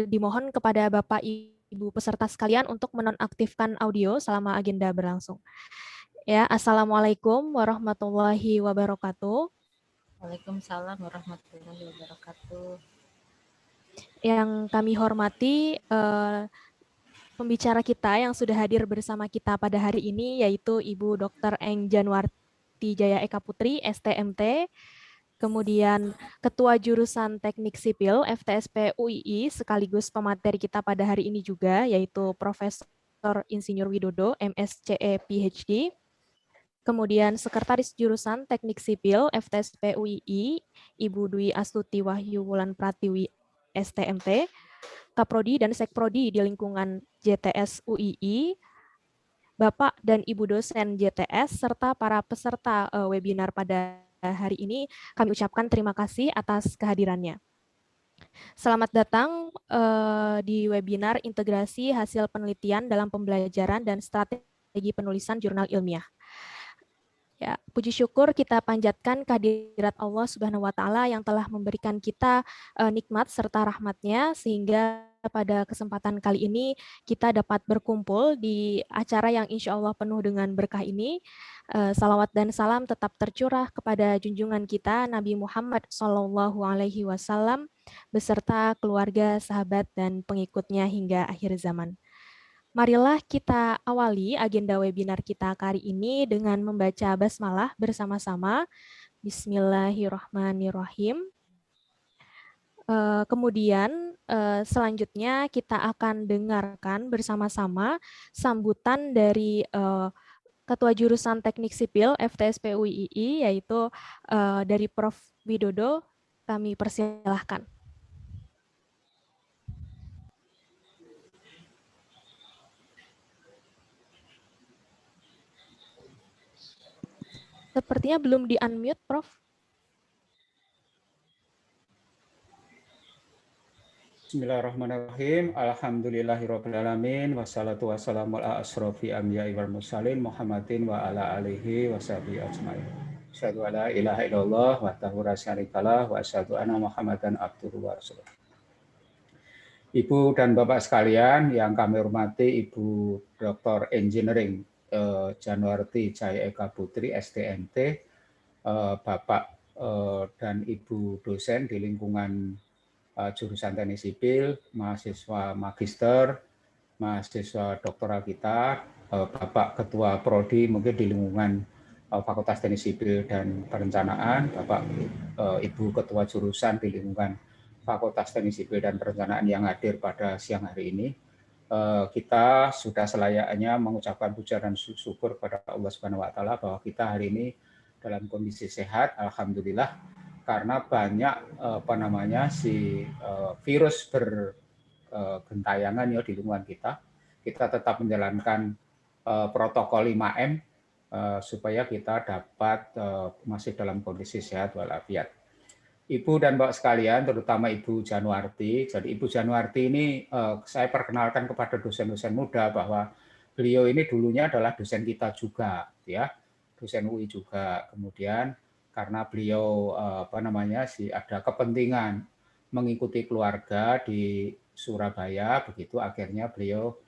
dimohon kepada Bapak Ibu peserta sekalian untuk menonaktifkan audio selama agenda berlangsung. Ya, Assalamualaikum warahmatullahi wabarakatuh. Waalaikumsalam warahmatullahi wabarakatuh. Yang kami hormati pembicara kita yang sudah hadir bersama kita pada hari ini yaitu Ibu Dr. Eng Janwarti Jaya Eka Putri, STMT, kemudian Ketua Jurusan Teknik Sipil FTSP UII sekaligus pemateri kita pada hari ini juga yaitu Profesor Insinyur Widodo, MSCE PhD. Kemudian Sekretaris Jurusan Teknik Sipil FTSP UII, Ibu Dwi Astuti Wahyu Wulan Pratiwi, STMT, Kaprodi dan Sekprodi di lingkungan JTS UII, Bapak dan Ibu dosen JTS, serta para peserta webinar pada hari ini, kami ucapkan terima kasih atas kehadirannya. Selamat datang di webinar Integrasi Hasil Penelitian dalam Pembelajaran dan Strategi Penulisan Jurnal Ilmiah. Ya, puji syukur kita panjatkan kehadirat Allah Subhanahu wa taala yang telah memberikan kita nikmat serta rahmatnya sehingga pada kesempatan kali ini kita dapat berkumpul di acara yang insya Allah penuh dengan berkah ini. Salawat dan salam tetap tercurah kepada junjungan kita Nabi Muhammad SAW beserta keluarga, sahabat, dan pengikutnya hingga akhir zaman. Marilah kita awali agenda webinar kita kali ini dengan membaca basmalah bersama-sama. Bismillahirrahmanirrahim. Kemudian selanjutnya kita akan dengarkan bersama-sama sambutan dari Ketua Jurusan Teknik Sipil FTSP UII yaitu dari Prof. Widodo. Kami persilahkan. Sepertinya belum di-unmute, Prof. Bismillahirrahmanirrahim. Alhamdulillahirrabbilalamin. Wassalatu wassalamu ala asrofi anbiya'i wal mursalin Muhammadin wa ala alihi wa sahbihi ajma'in. Asyhadu an la ilaha illallah wahdahu la syarikalah wa asyhadu anna Muhammadan abduhu wa rasuluh. Ibu dan Bapak sekalian yang kami hormati, Ibu Dr. Engineering Janwarti Jaya Eka Putri, STMT, Bapak dan Ibu dosen di lingkungan jurusan teknik sipil, mahasiswa magister, mahasiswa doktoral kita, Bapak Ketua Prodi mungkin di lingkungan Fakultas Teknik Sipil dan Perencanaan, Bapak Ibu Ketua Jurusan di lingkungan Fakultas Teknik Sipil dan Perencanaan yang hadir pada siang hari ini. Kita sudah selayaknya mengucapkan puja dan syukur kepada Allah Subhanahu wa taala bahwa kita hari ini dalam kondisi sehat, alhamdulillah, karena banyak virus bergentayangan ya di lingkungan kita. Kita tetap menjalankan protokol 5M supaya kita dapat masih dalam kondisi sehat walafiat. Ibu dan Bapak sekalian, terutama Ibu Janwarti. Jadi Ibu Janwarti ini saya perkenalkan kepada dosen-dosen muda bahwa beliau ini dulunya adalah dosen kita juga, ya, dosen UI juga. Kemudian karena beliau ada kepentingan mengikuti keluarga di Surabaya, begitu akhirnya beliau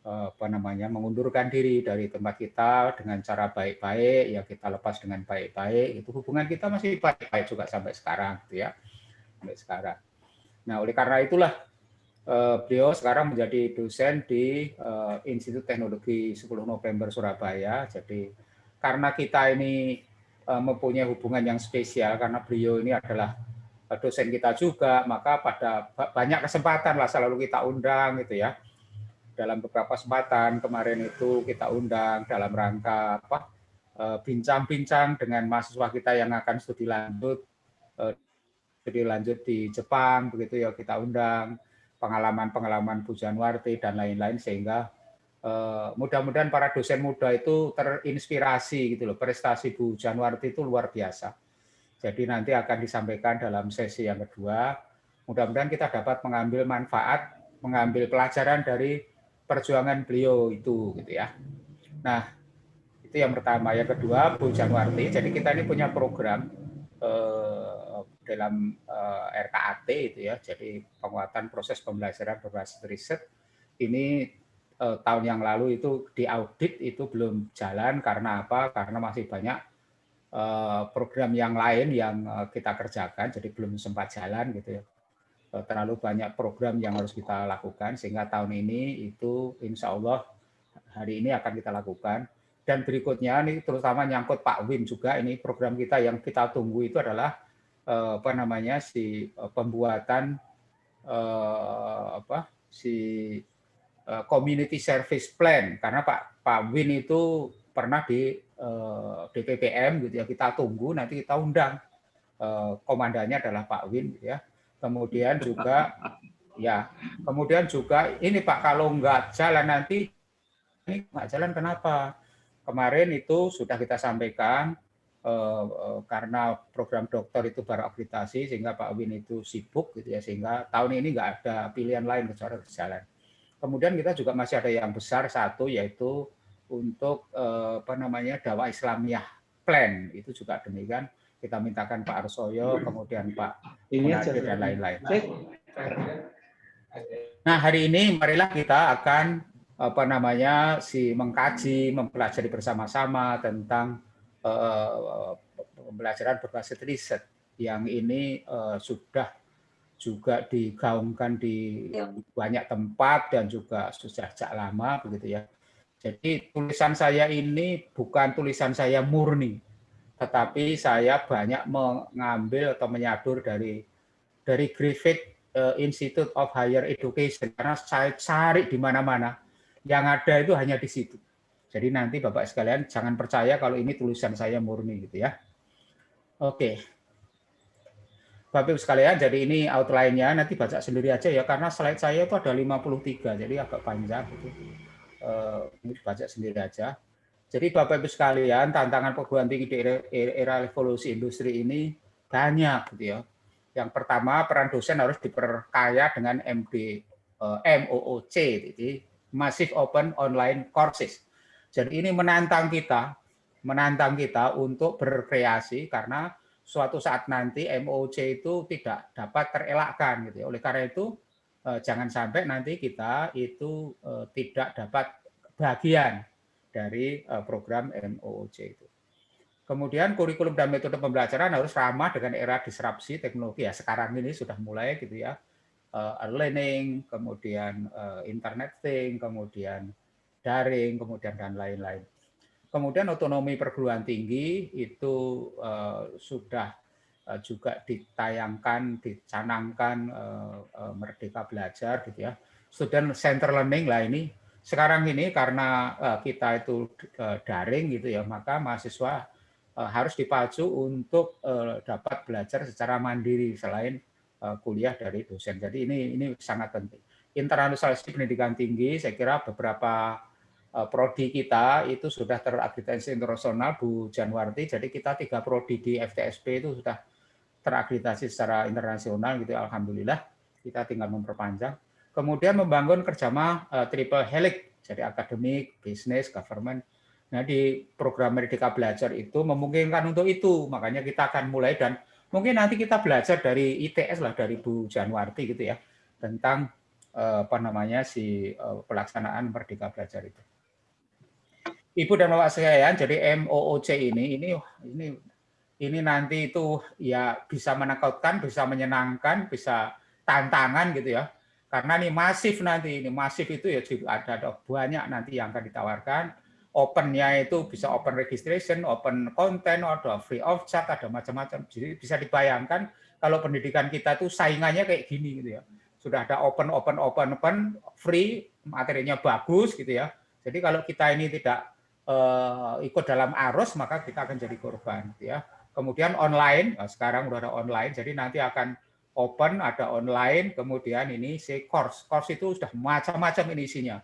mengundurkan diri dari tempat kita dengan cara baik-baik, ya kita lepas dengan baik-baik. Itu hubungan kita masih baik-baik juga sampai sekarang, gitu ya, sampai sekarang. Nah, oleh karena itulah beliau sekarang menjadi dosen di Institut Teknologi 10 November Surabaya. Jadi karena kita ini mempunyai hubungan yang spesial karena beliau ini adalah dosen kita juga, maka pada banyak kesempatan lah selalu kita undang gitu ya. Dalam beberapa kesempatan kemarin itu kita undang dalam rangka bincang-bincang dengan mahasiswa kita yang akan studi lanjut di Jepang, begitu ya, kita undang pengalaman-pengalaman Bu Janwarti dan lain-lain, sehingga mudah-mudahan para dosen muda itu terinspirasi gitu loh. Prestasi Bu Janwarti itu luar biasa. Jadi nanti akan disampaikan dalam sesi yang kedua. Mudah-mudahan kita dapat mengambil manfaat, mengambil pelajaran dari perjuangan beliau itu, gitu ya. Nah, itu yang pertama. Yang kedua, Bu Janwarti. Jadi kita ini punya program dalam RKAT itu ya, jadi penguatan proses pembelajaran berbasis riset ini tahun yang lalu itu diaudit itu belum jalan karena apa? Karena masih banyak program yang lain yang kita kerjakan, jadi belum sempat jalan gitu ya. Terlalu banyak program yang harus kita lakukan sehingga tahun ini itu insya Allah hari ini akan kita lakukan. Dan berikutnya ini terutama nyangkut Pak Win juga, ini program kita yang kita tunggu itu adalah pembuatan community service plan, karena Pak Win itu pernah di DPPM gitu ya, kita tunggu nanti kita undang, komandannya adalah Pak Win gitu ya. Kemudian juga ini Pak, kalau nggak jalan nanti ini nggak jalan kenapa? Kemarin itu sudah kita sampaikan karena program dokter itu baru akreditasi sehingga Pak Win itu sibuk gitu ya, sehingga tahun ini nggak ada pilihan lain kecuali jalan. Kemudian kita juga masih ada yang besar satu, yaitu untuk dakwah Islamiyah plan, itu juga demikian kita mintakan Pak Arsoyo, kemudian Pak Munardi dan lain-lain. Nah, hari ini marilah kita akan mengkaji, mempelajari bersama-sama tentang pembelajaran berbasis riset yang ini sudah juga digaungkan di banyak tempat dan juga sudah sejak lama begitu ya. Jadi tulisan saya ini bukan tulisan saya murni, tetapi saya banyak mengambil atau menyadur dari Griffith Institute of Higher Education, karena saya cari di mana-mana, yang ada itu hanya di situ. Jadi nanti Bapak sekalian jangan percaya kalau ini tulisan saya murni gitu ya. Oke. Bapak Ibu sekalian, jadi ini outline-nya, nanti baca sendiri aja ya, karena slide saya itu ada 53, jadi agak panjang. Gitu. Ini baca sendiri aja. Jadi Bapak Ibu sekalian, tantangan perguruan tinggi di era revolusi industri ini banyak gitu ya. Yang pertama, peran dosen harus diperkaya dengan MOOC, jadi Massive Open Online Courses. Jadi ini menantang kita untuk berkreasi, karena suatu saat nanti MOOC itu tidak dapat terelakkan gitu ya. Oleh karena itu jangan sampai nanti kita itu tidak dapat bagian dari program MOOC itu. Kemudian kurikulum dan metode pembelajaran harus ramah dengan era disrupsi teknologi ya. Sekarang ini sudah mulai gitu ya. Learning, kemudian internet thing, kemudian daring, kemudian dan lain-lain. Kemudian otonomi perguruan tinggi itu sudah juga ditayangkan, dicanangkan Merdeka Belajar gitu ya. Student center learning lah ini. Sekarang ini karena kita itu daring gitu ya, maka mahasiswa harus dipacu untuk dapat belajar secara mandiri selain kuliah dari dosen. Jadi ini sangat penting. Internalisasi pendidikan tinggi, saya kira beberapa prodi kita itu sudah terakreditasi internasional, Bu Janwarti. Jadi kita 3 prodi di FTSP itu sudah terakreditasi secara internasional gitu. Alhamdulillah, kita tinggal memperpanjang. Kemudian membangun kerjasama triple helix, jadi akademik, bisnis, government. Nah, di program Merdeka Belajar itu memungkinkan untuk itu. Makanya kita akan mulai, dan mungkin nanti kita belajar dari ITS lah, dari Bu Janwarti gitu ya, tentang pelaksanaan Merdeka Belajar itu. Ibu dan Bapak sekalian, jadi MOOC ini nanti itu ya bisa menakutkan, bisa menyenangkan, bisa tantangan gitu ya. Karena ini masif nanti, itu ya ada banyak nanti yang akan ditawarkan. Open-nya itu bisa open registration, open content, ada free of charge, ada macam-macam. Jadi bisa dibayangkan kalau pendidikan kita itu saingannya kayak gini gitu ya. Sudah ada open, free, materinya bagus gitu ya. Jadi kalau kita ini tidak ikut dalam arus, maka kita akan jadi korban gitu ya. Kemudian online, sekarang udah ada online, jadi nanti akan open, ada online, kemudian ini course itu sudah macam-macam ini isinya,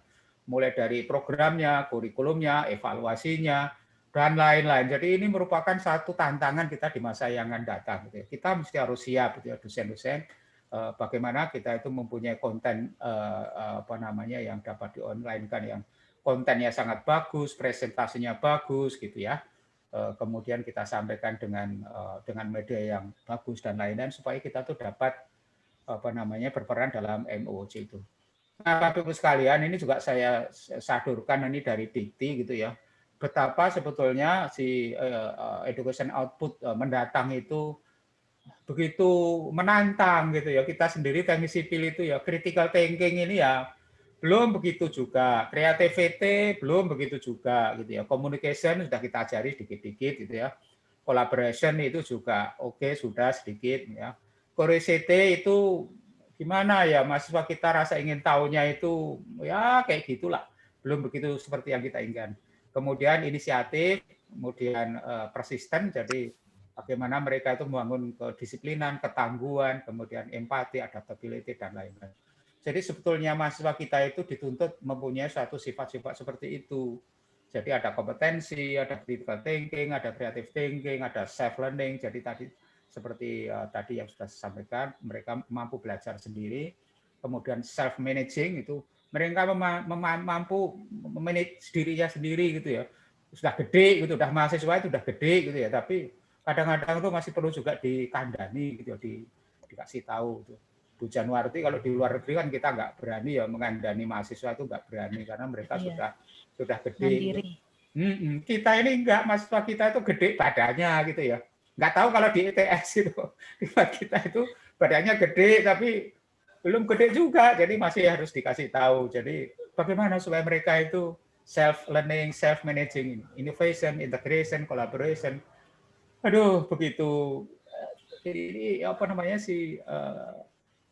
mulai dari programnya, kurikulumnya, evaluasinya, dan lain-lain. Jadi ini merupakan satu tantangan kita di masa yang akan datang gitu ya. Kita mesti harus siap gitu ya, dosen-dosen, bagaimana kita itu mempunyai konten yang dapat di online kan, yang kontennya sangat bagus, presentasinya bagus gitu ya. kemudian kita sampaikan dengan media yang bagus dan lain-lain supaya kita tuh dapat berperan dalam MOOC itu. Nah, Bapak Ibu sekalian, ini juga saya sadurkan ini dari Dikti gitu ya. Betapa sebetulnya si education output mendatang itu begitu menantang gitu ya. Kita sendiri teknik sipil itu ya, critical thinking ini ya belum begitu juga, creativity belum begitu juga gitu ya. Communication sudah kita ajari dikit-dikit gitu ya. Collaboration itu juga oke, sudah sedikit ya. Curiosity itu gimana ya, mahasiswa kita rasa ingin tahunya itu ya kayak gitulah, belum begitu seperti yang kita inginkan. Kemudian inisiatif, kemudian persisten, jadi bagaimana mereka itu membangun kedisiplinan, ketangguhan, kemudian empati, adaptability dan lain-lain. Jadi sebetulnya mahasiswa kita itu dituntut mempunyai suatu sifat-sifat seperti itu. Jadi ada kompetensi, ada critical thinking, ada creative thinking, ada self learning. Jadi tadi seperti tadi yang sudah saya sampaikan, mereka mampu belajar sendiri, kemudian self managing itu mereka mampu memanage dirinya sendiri gitu ya. Sudah gede gitu, sudah mahasiswa itu sudah gede gitu ya, tapi kadang-kadang itu masih perlu juga dikandani gitu ya, dikasih tahu gitu. Bu Janwarti kalau di luar negeri kan kita nggak berani ya mengandani mahasiswa, itu nggak berani karena mereka sudah gede. Gitu. Kita ini enggak, mahasiswa kita itu gede badannya gitu ya. Nggak tahu kalau di ITS itu kita itu badannya gede tapi belum gede juga, jadi masih harus dikasih tahu. Jadi bagaimana supaya mereka itu self learning, self managing, innovation, integration, collaboration. Aduh, begitu ini apa namanya sih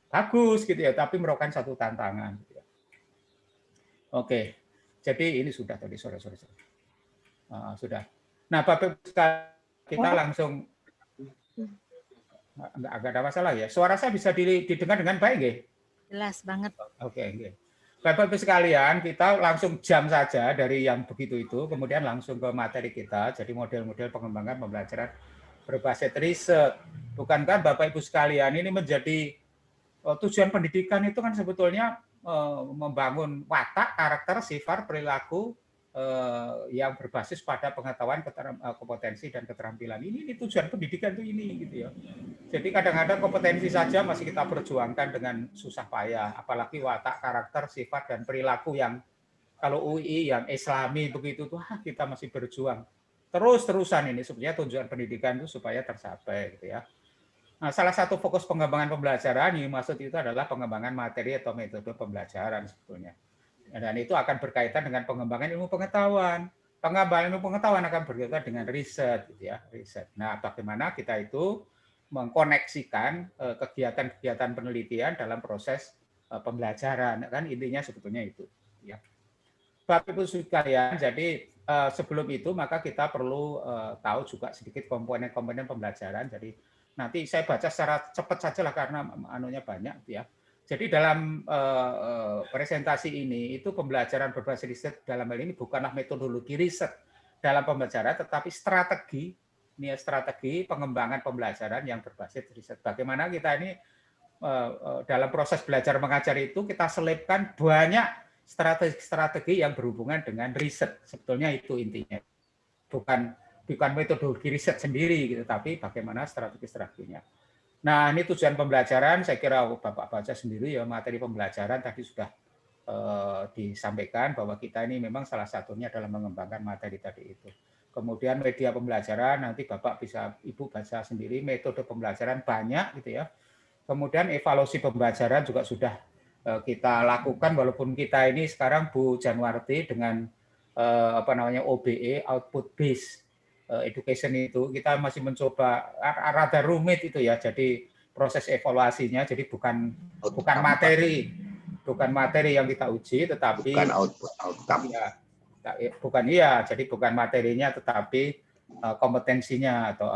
bagus gitu ya, tapi merupakan satu tantangan. Gitu ya. Oke, jadi ini sudah tadi sore. Sudah. Nah, Bapak kita langsung nggak ada masalah ya. Suara saya bisa didengar dengan baik nggih? Jelas banget. Oke. Bapak Ibu sekalian, kita langsung jam saja dari yang begitu itu, kemudian langsung ke materi kita. Jadi model-model pengembangan pembelajaran berbasis riset. Bukankah Bapak Ibu sekalian ini menjadi tujuan pendidikan itu kan sebetulnya membangun watak, karakter, sifat, perilaku yang berbasis pada pengetahuan, kompetensi dan keterampilan. Ini tujuan pendidikan itu ini gitu ya. Jadi kadang-kadang kompetensi saja masih kita perjuangkan dengan susah payah, apalagi watak, karakter, sifat dan perilaku yang kalau UI yang Islami begitu tuh kita masih berjuang terus-terusan. Ini sebenarnya tujuan pendidikan itu supaya tercapai gitu ya. Nah, salah satu fokus pengembangan pembelajaran yang maksud itu adalah pengembangan materi atau metode pembelajaran sebetulnya. Dan itu akan berkaitan dengan pengembangan ilmu pengetahuan. Pengembangan ilmu pengetahuan akan berkaitan dengan riset, gitu ya, riset. Nah, bagaimana kita itu mengkoneksikan kegiatan-kegiatan penelitian dalam proses pembelajaran, kan intinya sebetulnya itu. Ya. Bapak Ibu sekalian, jadi sebelum itu maka kita perlu tahu juga sedikit komponen-komponen pembelajaran. Jadi nanti saya baca secara cepat saja lah karena anunya banyak ya. Jadi dalam presentasi ini itu pembelajaran berbasis riset dalam hal ini bukanlah metodologi riset dalam pembelajaran tetapi strategi pengembangan pembelajaran yang berbasis riset. Bagaimana kita ini dalam proses belajar mengajar itu kita selipkan banyak strategi yang berhubungan dengan riset. Sebetulnya itu intinya. Bukan metodologi riset sendiri gitu, tapi bagaimana strategi-strateginya. Nah, ini tujuan pembelajaran, saya kira Bapak baca sendiri ya, materi pembelajaran tadi sudah disampaikan bahwa kita ini memang salah satunya adalah mengembangkan materi tadi itu. Kemudian media pembelajaran, nanti Bapak bisa, Ibu baca sendiri, metode pembelajaran banyak gitu ya. Kemudian evaluasi pembelajaran juga sudah kita lakukan, walaupun kita ini sekarang Bu Janwarti dengan OBE, output based education itu kita masih mencoba rada rumit itu ya, jadi proses evaluasinya, jadi bukan materi yang kita uji, tetapi bukan outcome ya, jadi bukan materinya tetapi kompetensinya atau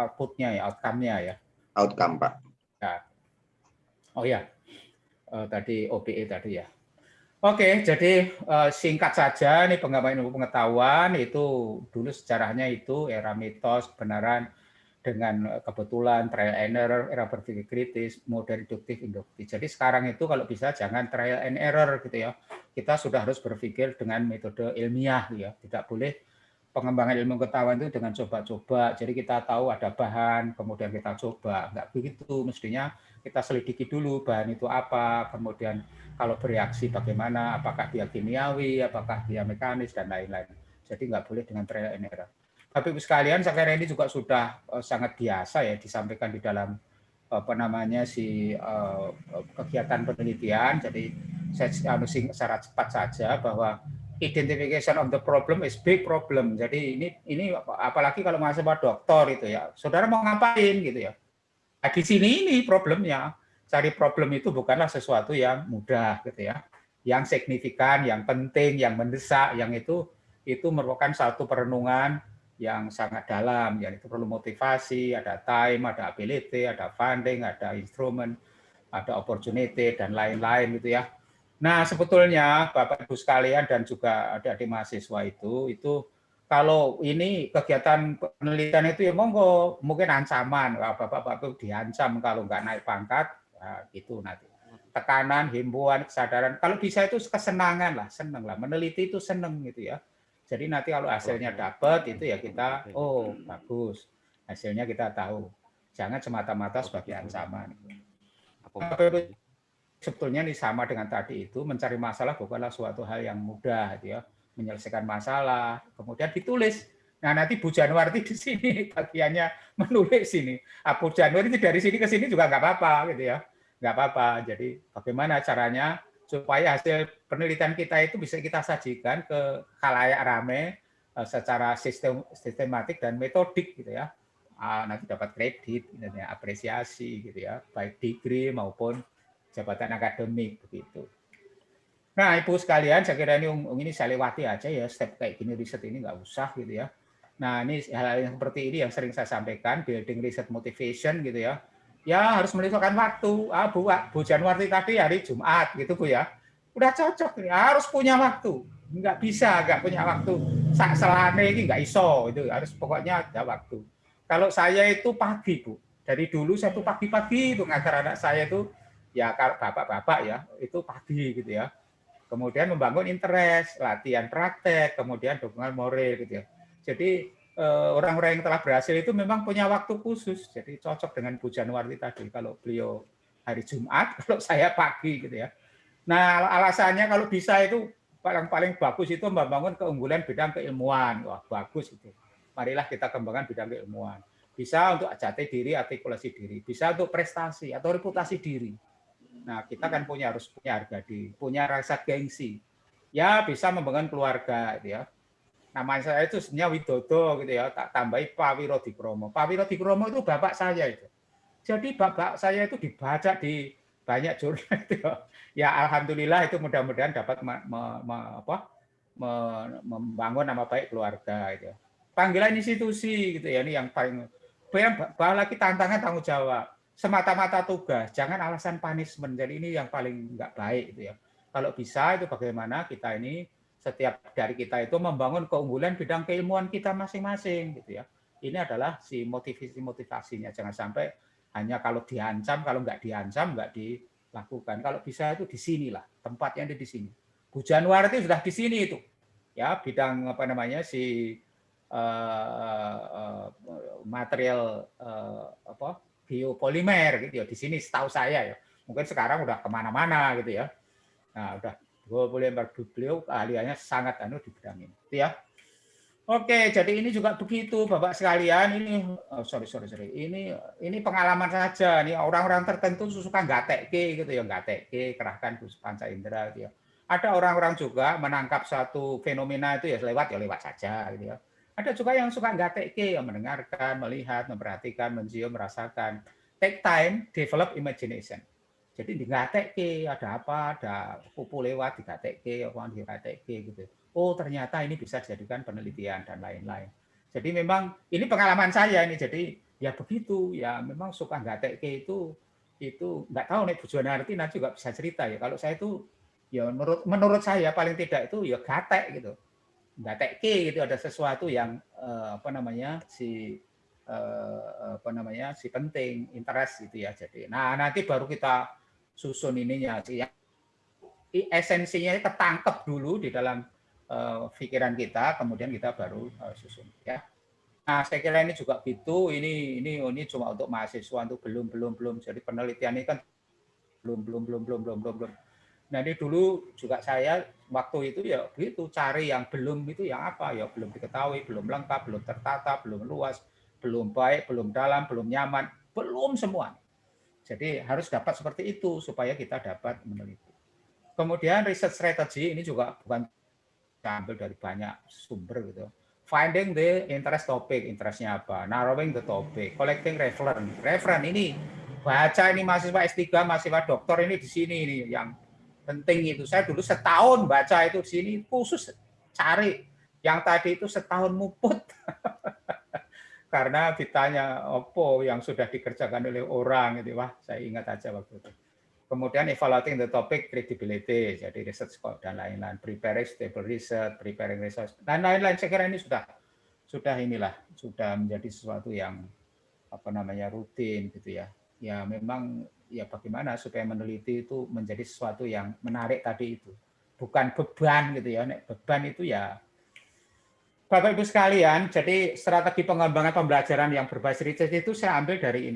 outputnya ya, outcome-nya ya. Outcome, Pak. Ya. Oh ya, tadi OBE tadi ya. Oke, jadi singkat saja nih pengembangan ilmu pengetahuan itu dulu sejarahnya itu era mitos, kebenaran dengan kebetulan, trial and error, era berpikir kritis, model induktif, induktif. Jadi sekarang itu kalau bisa jangan trial and error gitu ya. Kita sudah harus berpikir dengan metode ilmiah ya. Tidak boleh pengembangan ilmu pengetahuan itu dengan coba-coba. Jadi kita tahu ada bahan, kemudian kita coba. Enggak begitu, mestinya kita selidiki dulu bahan itu apa, kemudian kalau bereaksi bagaimana, apakah dia kimiawi, apakah dia mekanis, dan lain-lain. Jadi nggak boleh dengan trial and error. Bapak Ibu sekalian, saya kira ini juga sudah sangat biasa ya disampaikan di dalam kegiatan penelitian. Jadi saya secara cepat saja bahwa identification of the problem is big problem. Jadi ini apalagi kalau mahasiswa doktor itu ya, saudara mau ngapain gitu ya? Nah, di sini ini problemnya. Cari problem itu bukanlah sesuatu yang mudah gitu ya. Yang signifikan, yang penting, yang mendesak, yang itu merupakan satu perenungan yang sangat dalam, yang itu perlu motivasi, ada time, ada ability, ada funding, ada instrumen, ada opportunity dan lain-lain gitu ya. Nah, sebetulnya Bapak Ibu sekalian dan juga adik-adik mahasiswa itu kalau ini kegiatan penelitian itu ya monggo, mungkin ancaman, Bapak-Bapak diancam kalau nggak naik pangkat, ya gitu nanti. Tekanan, himbauan, kesadaran, kalau bisa itu kesenangan lah, seneng lah, meneliti itu seneng gitu ya. Jadi nanti kalau hasilnya dapat itu ya kita, oh bagus, hasilnya kita tahu. Jangan semata-mata sebagai ancaman. Sebetulnya ini sama dengan tadi itu, mencari masalah bukanlah suatu hal yang mudah gitu ya. Menyelesaikan masalah, kemudian ditulis. Nah, nanti Bu Januarti di sini bagiannya menulis ini. Bu Januarti dari sini ke sini juga nggak apa-apa gitu ya. Nggak apa-apa. Jadi bagaimana caranya supaya hasil penelitian kita itu bisa kita sajikan ke khalayak rame secara sistematik dan metodik gitu ya. Nanti dapat kredit, apresiasi gitu ya, baik degree maupun jabatan akademik begitu. Nah, Ibu sekalian, saya kira ini saya lewati aja ya, step kayak gini riset ini nggak usah gitu ya. Nah, ini hal-hal yang seperti ini yang sering saya sampaikan, building research motivation gitu ya. Ya harus menyisihkan waktu. Bu Januarti tadi hari Jumat gitu Bu ya. Udah cocok nih, harus punya waktu. Nggak bisa, nggak punya waktu. Selane ini nggak iso, itu harus pokoknya ada waktu. Kalau saya itu pagi Bu, dari dulu saya tuh pagi-pagi itu ngajar anak saya itu ya bapak-bapak ya, itu pagi gitu ya. Kemudian membangun interest, latihan praktek, kemudian dukungan moral gitu ya. Jadi orang-orang yang telah berhasil itu memang punya waktu khusus. Jadi cocok dengan Bu Januarti tadi. Kalau beliau hari Jumat, kalau saya pagi gitu ya. Nah, alasannya kalau bisa itu paling bagus itu membangun keunggulan bidang keilmuan. Wah, bagus itu. Marilah kita kembangkan bidang keilmuan. Bisa untuk jati diri, artikulasi diri. Bisa untuk prestasi atau reputasi diri. Nah, kita kan harus punya harga diri, punya rasa gengsi. Ya, bisa membangun keluarga gitu ya. Nama saya itu sebenarnya Widodo gitu ya, tak tambahi Pak Wirodikromo. Pak Wirodikromo itu bapak saya itu. Jadi bapak saya itu dibaca di banyak jurnal itu ya. Ya alhamdulillah itu mudah-mudahan dapat membangun nama baik keluarga gitu ya. Panggilan institusi gitu ya, ini yang paling lagi tantangan tanggung jawab. Semata-mata tugas, jangan alasan punishment. Jadi ini yang paling nggak baik gitu ya. Kalau bisa itu bagaimana kita ini setiap dari kita itu membangun keunggulan bidang keilmuan kita masing-masing gitu ya. Ini adalah si motivasinya. Jangan sampai hanya kalau diancam, kalau nggak diancam nggak dilakukan. Kalau bisa itu di sinilah tempatnya di sini. Bu Januarti sudah di sini itu ya, bidang apa namanya si material biopolimer gitu ya, di sini setahu saya ya. Mungkin sekarang udah kemana-mana gitu ya. Nah, udah beliau keahliannya sangat di bidang ini, gitu ya. Oke, jadi ini juga begitu Bapak sekalian. Ini ini pengalaman saja. Nih orang-orang tertentu suka gatek gitu ya, gatek kerahkan panca indera gitu ya. Ada orang-orang juga menangkap satu fenomena itu ya lewat saja gitu ya. Ada juga yang suka gatek yang mendengarkan, melihat, memperhatikan, mencium, merasakan. Take time, develop imagination. Jadi digatek ada apa, ada kupu lewat digatek gitu. Oh ternyata ini bisa dijadikan penelitian dan lain-lain. Jadi memang ini pengalaman saya ini. Jadi ya begitu ya, memang suka gatek itu nggak tahu nih Bu Januarti nanti juga bisa cerita ya. Kalau saya itu ya menurut saya paling tidak itu ya gatek gitu. Gatek gitu, ada sesuatu yang si penting, interest gitu ya. Jadi nah nanti baru kita susun ininya sih ya. Esensinya ketangkep dulu di dalam pikiran kita, kemudian kita baru susun ya. Nah, saya kira ini juga gitu. Ini cuma untuk mahasiswa, untuk belum. Jadi penelitian ini kan belum. Nah, ini dulu juga saya waktu itu ya begitu, cari yang belum itu yang apa ya, belum diketahui, belum lengkap, belum tertata, belum luas, belum baik, belum dalam, belum nyaman, belum semua. Jadi harus dapat seperti itu supaya kita dapat meneliti. Kemudian research strategy ini juga bukan ambil dari banyak sumber gitu. Finding the interest topic, interestnya apa, narrowing the topic, collecting reference ini baca ini mahasiswa S3, mahasiswa doktor ini di sini ini yang penting itu. Saya dulu setahun baca itu di sini khusus cari yang tadi itu setahun muput karena ditanya opo yang sudah dikerjakan oleh orang gitu. Wah, saya ingat aja waktu itu. Kemudian evaluating the topic credibility, jadi research scope dan lain-lain, preparing stable research, preparing research dan lain-lain. Saya kira ini sudah menjadi sesuatu yang rutin gitu ya. Ya memang ya bagaimana supaya meneliti itu menjadi sesuatu yang menarik tadi itu, bukan beban gitu ya. Beban itu ya Bapak Ibu sekalian, jadi strategi pengembangan pembelajaran yang berbasis riset itu saya ambil dari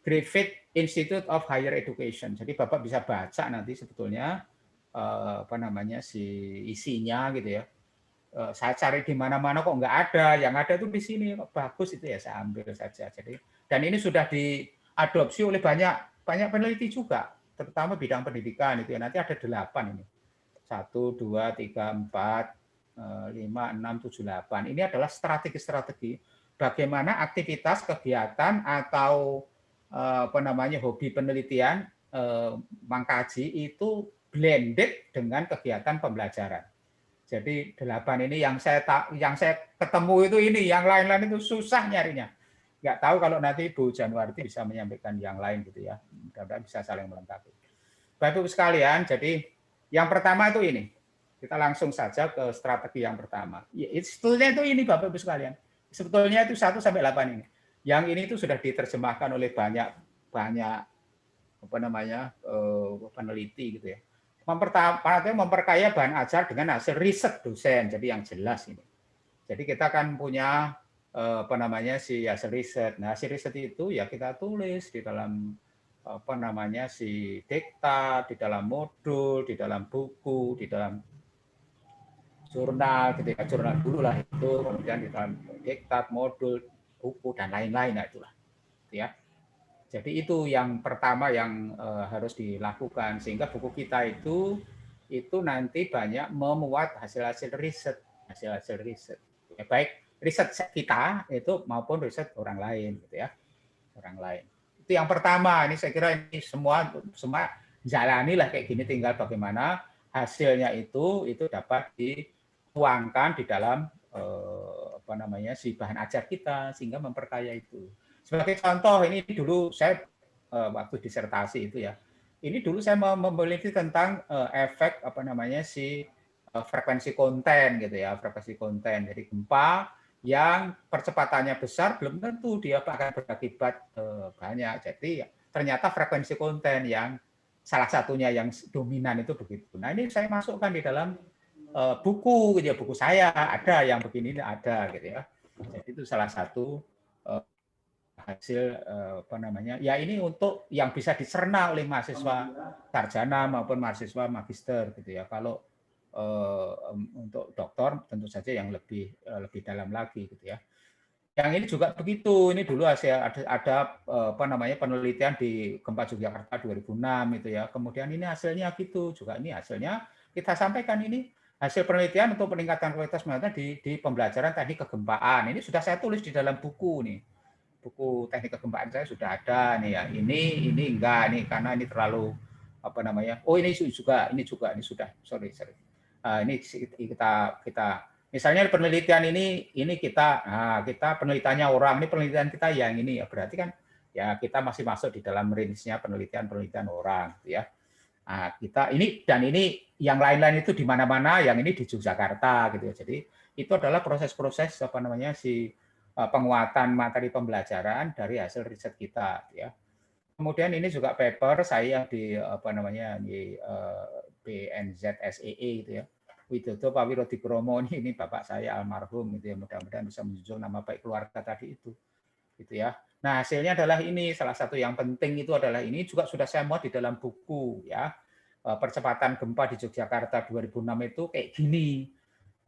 Griffith Institute of Higher Education. Jadi Bapak bisa baca nanti sebetulnya si isinya gitu ya. Saya cari di mana-mana kok nggak ada, yang ada itu di sini bagus itu ya saya ambil saja. Jadi dan ini sudah diadopsi oleh banyak peneliti juga, terutama bidang pendidikan itu ya. Nanti ada 8 ini. 1, 2, 3, 4, 5, 6, 7, 8. Ini adalah strategi-strategi bagaimana aktivitas kegiatan atau hobi penelitian mengkaji itu blended dengan kegiatan pembelajaran. Jadi 8 ini yang saya ketemu itu ini, yang lain-lain itu susah nyarinya. Nggak tahu kalau nanti Bu Janwarti bisa menyampaikan yang lain gitu ya. Mudah-mudahan bisa saling melengkapi. Bapak Ibu sekalian, jadi yang pertama itu ini. Kita langsung saja ke strategi yang pertama. Ya, sebetulnya itu ini Bapak Ibu sekalian. Sebetulnya itu 1 sampai 8 ini. Yang ini itu sudah diterjemahkan oleh banyak peneliti gitu ya. Memperkaya bahan ajar dengan hasil riset dosen. Jadi yang jelas ini. Jadi kita kan punya hasil riset. Nah, hasil riset itu ya kita tulis di dalam diktat, di dalam modul, di dalam buku, di dalam jurnal, ketika jurnal dulu lah itu, kemudian di dalam diktat, modul, buku dan lain-lain, nah itulah, ya. Jadi itu yang pertama yang harus dilakukan sehingga buku kita itu nanti banyak memuat hasil-hasil riset, ya, baik riset kita itu maupun riset orang lain, gitu ya, orang lain. Itu yang pertama. Ini saya kira ini semua jalanilah kayak gini, tinggal bagaimana hasilnya itu dapat dituangkan di dalam si bahan ajar kita sehingga memperkaya itu. Sebagai contoh, ini dulu saya waktu disertasi itu ya. Ini dulu saya meneliti tentang efek frekuensi konten gitu ya, frekuensi konten. Jadi gempa yang percepatannya besar belum tentu dia akan berakibat banyak. Jadi ternyata frekuensi konten yang salah satunya yang dominan itu begitu. Nah, ini saya masukkan di dalam buku gitu ya, buku saya ada yang begini ada gitu ya. Jadi itu salah satu hasil ya ini untuk yang bisa dicerna oleh mahasiswa sarjana maupun mahasiswa magister gitu ya. Kalau untuk doktor tentu saja yang lebih dalam lagi gitu ya. Yang ini juga begitu. Ini dulu ada penelitian di Gempa Yogyakarta 2006 itu ya. Kemudian ini hasilnya gitu juga, ini hasilnya kita sampaikan ini hasil penelitian untuk peningkatan kualitas pembelajaran di pembelajaran teknik kegempaan. Ini sudah saya tulis di dalam buku nih. Buku teknik kegempaan saya sudah ada nih ya. Ini enggak nih karena ini terlalu oh ini sudah sorry. Ini kita misalnya penelitian ini kita penelitiannya orang, ini penelitian kita yang ini ya, berarti kan ya kita masih masuk di dalam range-nya penelitian orang gitu ya. Nah, ini yang lain-lain itu di mana-mana, yang ini di Yogyakarta gitu ya. Jadi itu adalah proses-proses penguatan materi pembelajaran dari hasil riset kita ya. Kemudian ini juga paper saya di BNZSEE gitu ya. Widodo Pak Wirodikromo ini bapak saya almarhum gitu ya, mudah-mudahan bisa menjunjung nama baik keluarga tadi itu gitu ya. Nah, hasilnya adalah ini, salah satu yang penting itu adalah ini juga sudah saya muat di dalam buku ya. Percepatan gempa di Yogyakarta 2006 itu kayak gini.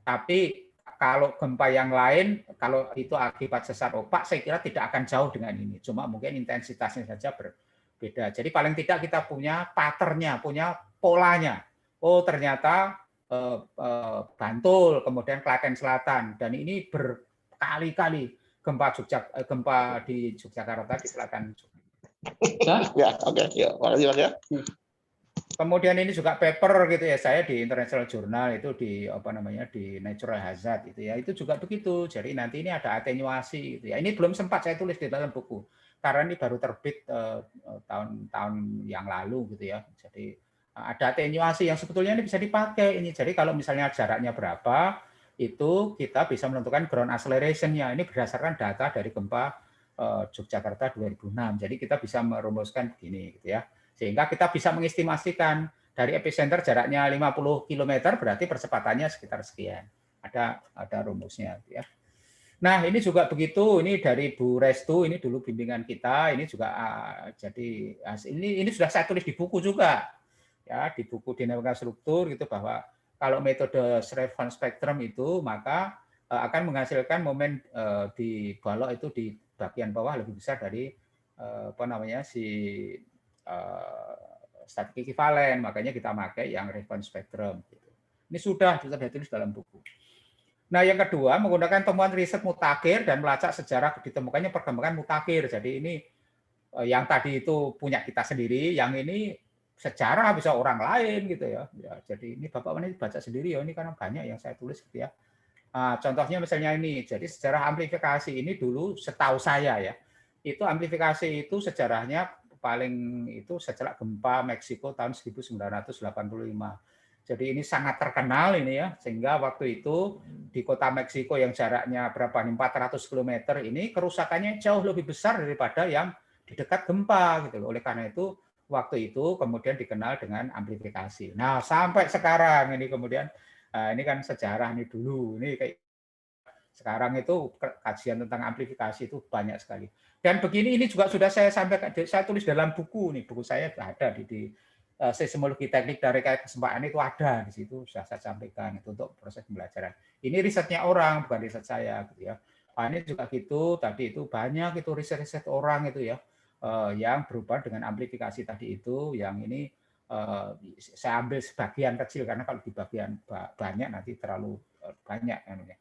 Tapi kalau gempa yang lain, kalau itu akibat sesar opak, saya kira tidak akan jauh dengan ini. Cuma mungkin intensitasnya saja berbeda. Jadi paling tidak kita punya pattern-nya, punya polanya. Oh, ternyata Bantul, kemudian Klaten Selatan, dan ini berkali-kali gempa di Yogyakarta, di selatan. Ya, oke, ya, makasih Mas ya. Kemudian ini juga paper gitu ya, saya di International Journal itu di apa namanya di Natural Hazard gitu ya, itu juga begitu. Jadi nanti ini ada atenuasi gitu ya. Ini belum sempat saya tulis di dalam buku karena ini baru terbit tahun-tahun yang lalu gitu ya. Jadi ada atenuasi yang sebetulnya ini bisa dipakai ini. Jadi kalau misalnya jaraknya berapa, itu kita bisa menentukan ground acceleration-nya. Ini berdasarkan data dari gempa Yogyakarta 2006. Jadi kita bisa merumuskan begini gitu ya. Sehingga kita bisa mengestimasikan dari epicenter jaraknya 50 km berarti percepatannya sekitar sekian. Ada rumusnya gitu ya. Nah, ini juga begitu, ini dari Bu Restu, ini dulu bimbingan kita, ini juga jadi ini sudah saya tulis di buku juga. Ya, di buku dinamika struktur gitu bahwa kalau metode Schreiber spectrum itu maka akan menghasilkan momen di balok itu di bagian bawah lebih besar dari apa namanya statik ekivalen, makanya kita pakai yang response spectrum. Gitu. Ini sudah ditulis dalam buku. Nah, yang kedua menggunakan temuan riset mutakhir dan melacak sejarah ditemukannya perkembangan mutakhir. Jadi ini yang tadi itu punya kita sendiri, yang ini sejarah bisa orang lain gitu ya. Jadi ini Bapak ini baca sendiri ya, ini karena banyak yang saya tulis gitu ya. Contohnya misalnya ini, jadi sejarah amplifikasi ini dulu setahu saya ya, itu amplifikasi itu sejarahnya paling itu setelah gempa Meksiko tahun 1985. Jadi ini sangat terkenal ini ya, sehingga waktu itu di kota Meksiko yang jaraknya berapa 400 km ini kerusakannya jauh lebih besar daripada yang di dekat gempa gitu loh. Oleh karena itu waktu itu kemudian dikenal dengan amplifikasi. Nah, sampai sekarang ini kemudian ini kan sejarah nih dulu. Ini kayak sekarang itu kajian tentang amplifikasi itu banyak sekali. Dan begini ini juga sudah saya sampaikan, saya tulis dalam buku nih, buku saya ada di seismologi teknik dari kesempatan itu ada di situ sudah saya sampaikan itu untuk proses pembelajaran. Ini risetnya orang bukan riset saya gitu ya. Ini juga gitu tadi itu banyak itu riset-riset orang itu ya yang berhubungan dengan amplifikasi tadi itu yang ini saya ambil sebagian kecil karena kalau di bagian banyak nanti terlalu banyak anunya.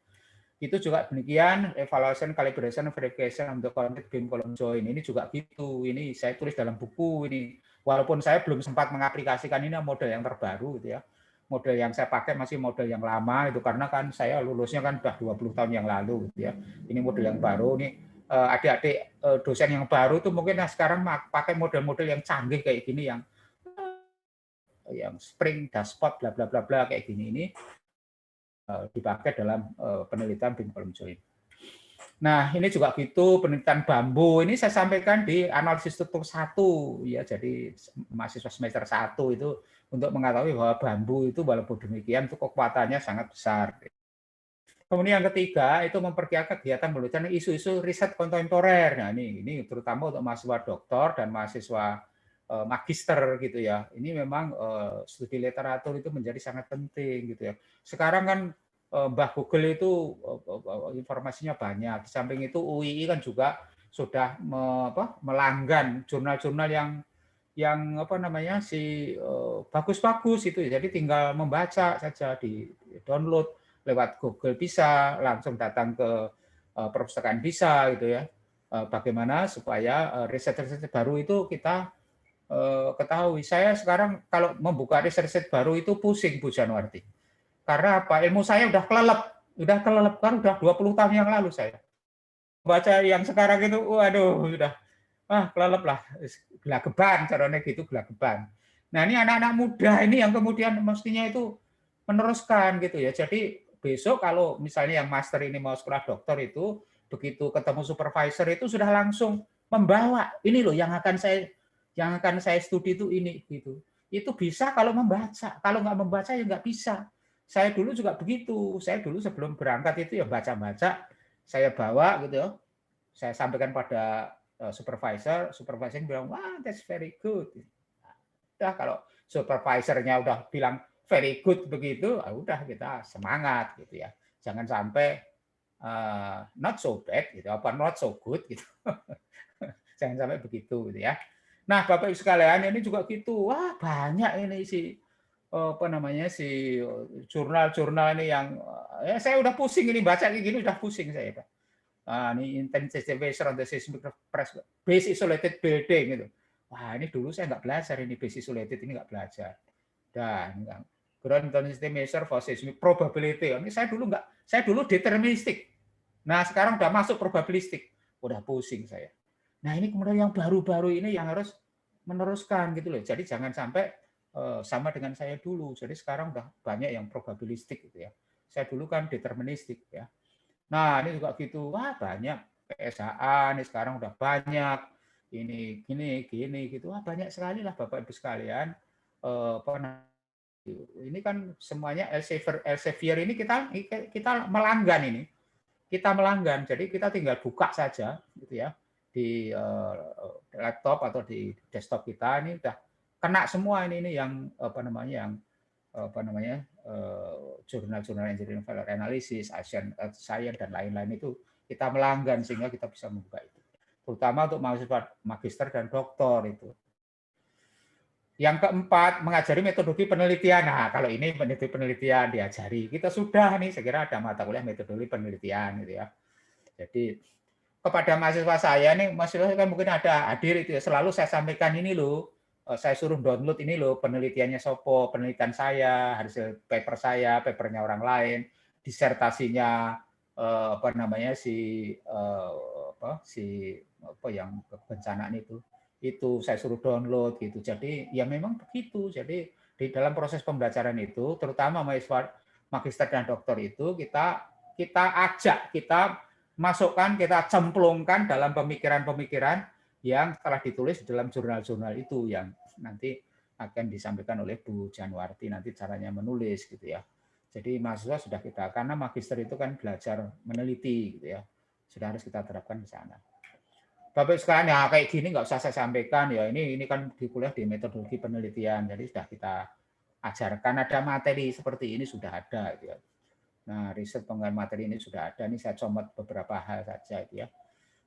Itu juga demikian evaluation, calibration, verification untuk connect beam column join. Ini juga gitu. Ini saya tulis dalam buku ini. Walaupun saya belum sempat mengaplikasikan ini model yang terbaru gitu ya. Model yang saya pakai masih model yang lama itu karena kan saya lulusnya kan sudah 20 tahun yang lalu gitu ya. Ini model yang baru nih adik-adik dosen yang baru itu mungkin sekarang pakai model-model yang canggih kayak gini yang spring dashboard bla bla bla bla kayak gini ini dipakai dalam penelitian beam column join. Nah, ini juga gitu penelitian bambu. Ini saya sampaikan di analisis struktur 1 ya. Jadi mahasiswa semester 1 itu untuk mengetahui bahwa bambu itu walaupun demikian itu kekuatannya sangat besar. Kemudian yang ketiga itu memperkirakan kegiatan penelitian isu-isu riset kontemporer. Nah, ini terutama untuk mahasiswa doktor dan mahasiswa magister gitu ya. Ini memang studi literatur itu menjadi sangat penting gitu ya. Sekarang kan Mbah Google itu informasinya banyak. Di samping itu UII kan juga sudah melanggan jurnal-jurnal yang apa namanya bagus-bagus itu. Jadi tinggal membaca saja di download lewat Google bisa, langsung datang ke perpustakaan bisa gitu ya. Bagaimana supaya riset-riset baru itu kita ketahui. Saya sekarang kalau membuka riset baru itu pusing Bu Janwarti. Karena apa? Ilmu saya udah kelelep kan udah 20 tahun yang lalu saya. Baca yang sekarang itu waduh sudah kelelep lah. Gelageban caranya gitu gelageban. Nah, ini anak-anak muda ini yang kemudian mestinya itu meneruskan gitu ya. Jadi besok kalau misalnya yang master ini mau sekolah dokter itu begitu ketemu supervisor itu sudah langsung membawa ini loh yang akan saya studi itu ini gitu. Itu bisa kalau membaca, kalau nggak membaca ya nggak bisa. saya dulu juga begitu. Saya dulu sebelum berangkat itu ya baca-baca, saya bawa gitu ya. Saya sampaikan pada supervisor bilang, wah that's very good. Udah kalau supervisornya udah bilang very good begitu, udah kita semangat gitu ya. Jangan sampai not so bad gitu, apa not so good gitu. Jangan sampai begitu gitu ya. Nah, Bapak Ibu sekalian ini juga gitu. Wah, banyak ini apa namanya jurnal-jurnal ini yang ya saya udah pusing ini baca kayak gini udah pusing saya. Ini intensive measure on the seismic press base isolated building gitu. Wah, ini dulu saya nggak belajar ini base isolated ini nggak belajar. Dan ground intensity measure for seismic probability. Ini saya dulu deterministik. Nah, sekarang udah masuk probabilistik. Udah pusing saya. Nah, ini kemudian yang baru-baru ini yang harus meneruskan gitu loh. Jadi jangan sampai sama dengan saya dulu. Jadi sekarang udah banyak yang probabilistik gitu ya. Saya dulu kan deterministik ya. Nah, ini juga gitu. Wah, banyak PSHA ini sekarang udah banyak. Ini gini gitu. Wah, banyak sekali lah Bapak Ibu sekalian. Ini kan semuanya Elsevier ini kita melanggan ini. Kita melanggan. Jadi kita tinggal buka saja gitu ya di laptop atau di desktop kita ini udah kena semua ini yang jurnal-jurnal engineering failure analysis, science dan lain-lain itu kita melanggan sehingga kita bisa membuka itu. Terutama untuk mahasiswa magister dan doktor itu. Yang keempat, mengajari metodologi penelitian. Nah, kalau ini metodologi penelitian diajari, kita sudah nih, saya kira ada mata kuliah metodologi penelitian gitu ya. Jadi kepada mahasiswa saya nih, mahasiswa kan mungkin ada hadir itu ya, selalu saya sampaikan ini loh, saya suruh download ini loh penelitiannya Sopo, penelitian saya, hasil paper saya, papernya orang lain, disertasinya yang kebencanaan itu saya suruh download gitu. Jadi ya memang begitu. Jadi di dalam proses pembelajaran itu, terutama mahasiswa magister dan doktor itu kita ajak, kita masukkan, kita cemplungkan dalam pemikiran-pemikiran yang telah ditulis di dalam jurnal-jurnal itu yang nanti akan disampaikan oleh Bu Janwarti nanti caranya menulis gitu ya. Jadi mahasiswa sudah kita, karena magister itu kan belajar meneliti gitu ya, sudah harus kita terapkan di sana. Bapak sekalian ya kayak gini nggak usah saya sampaikan ya, ini kan di kuliah di metodologi penelitian, jadi sudah kita ajarkan, ada materi seperti ini sudah ada gitu ya. Nah, riset pengembangan materi ini sudah ada, ini saya comot beberapa hal saja gitu ya.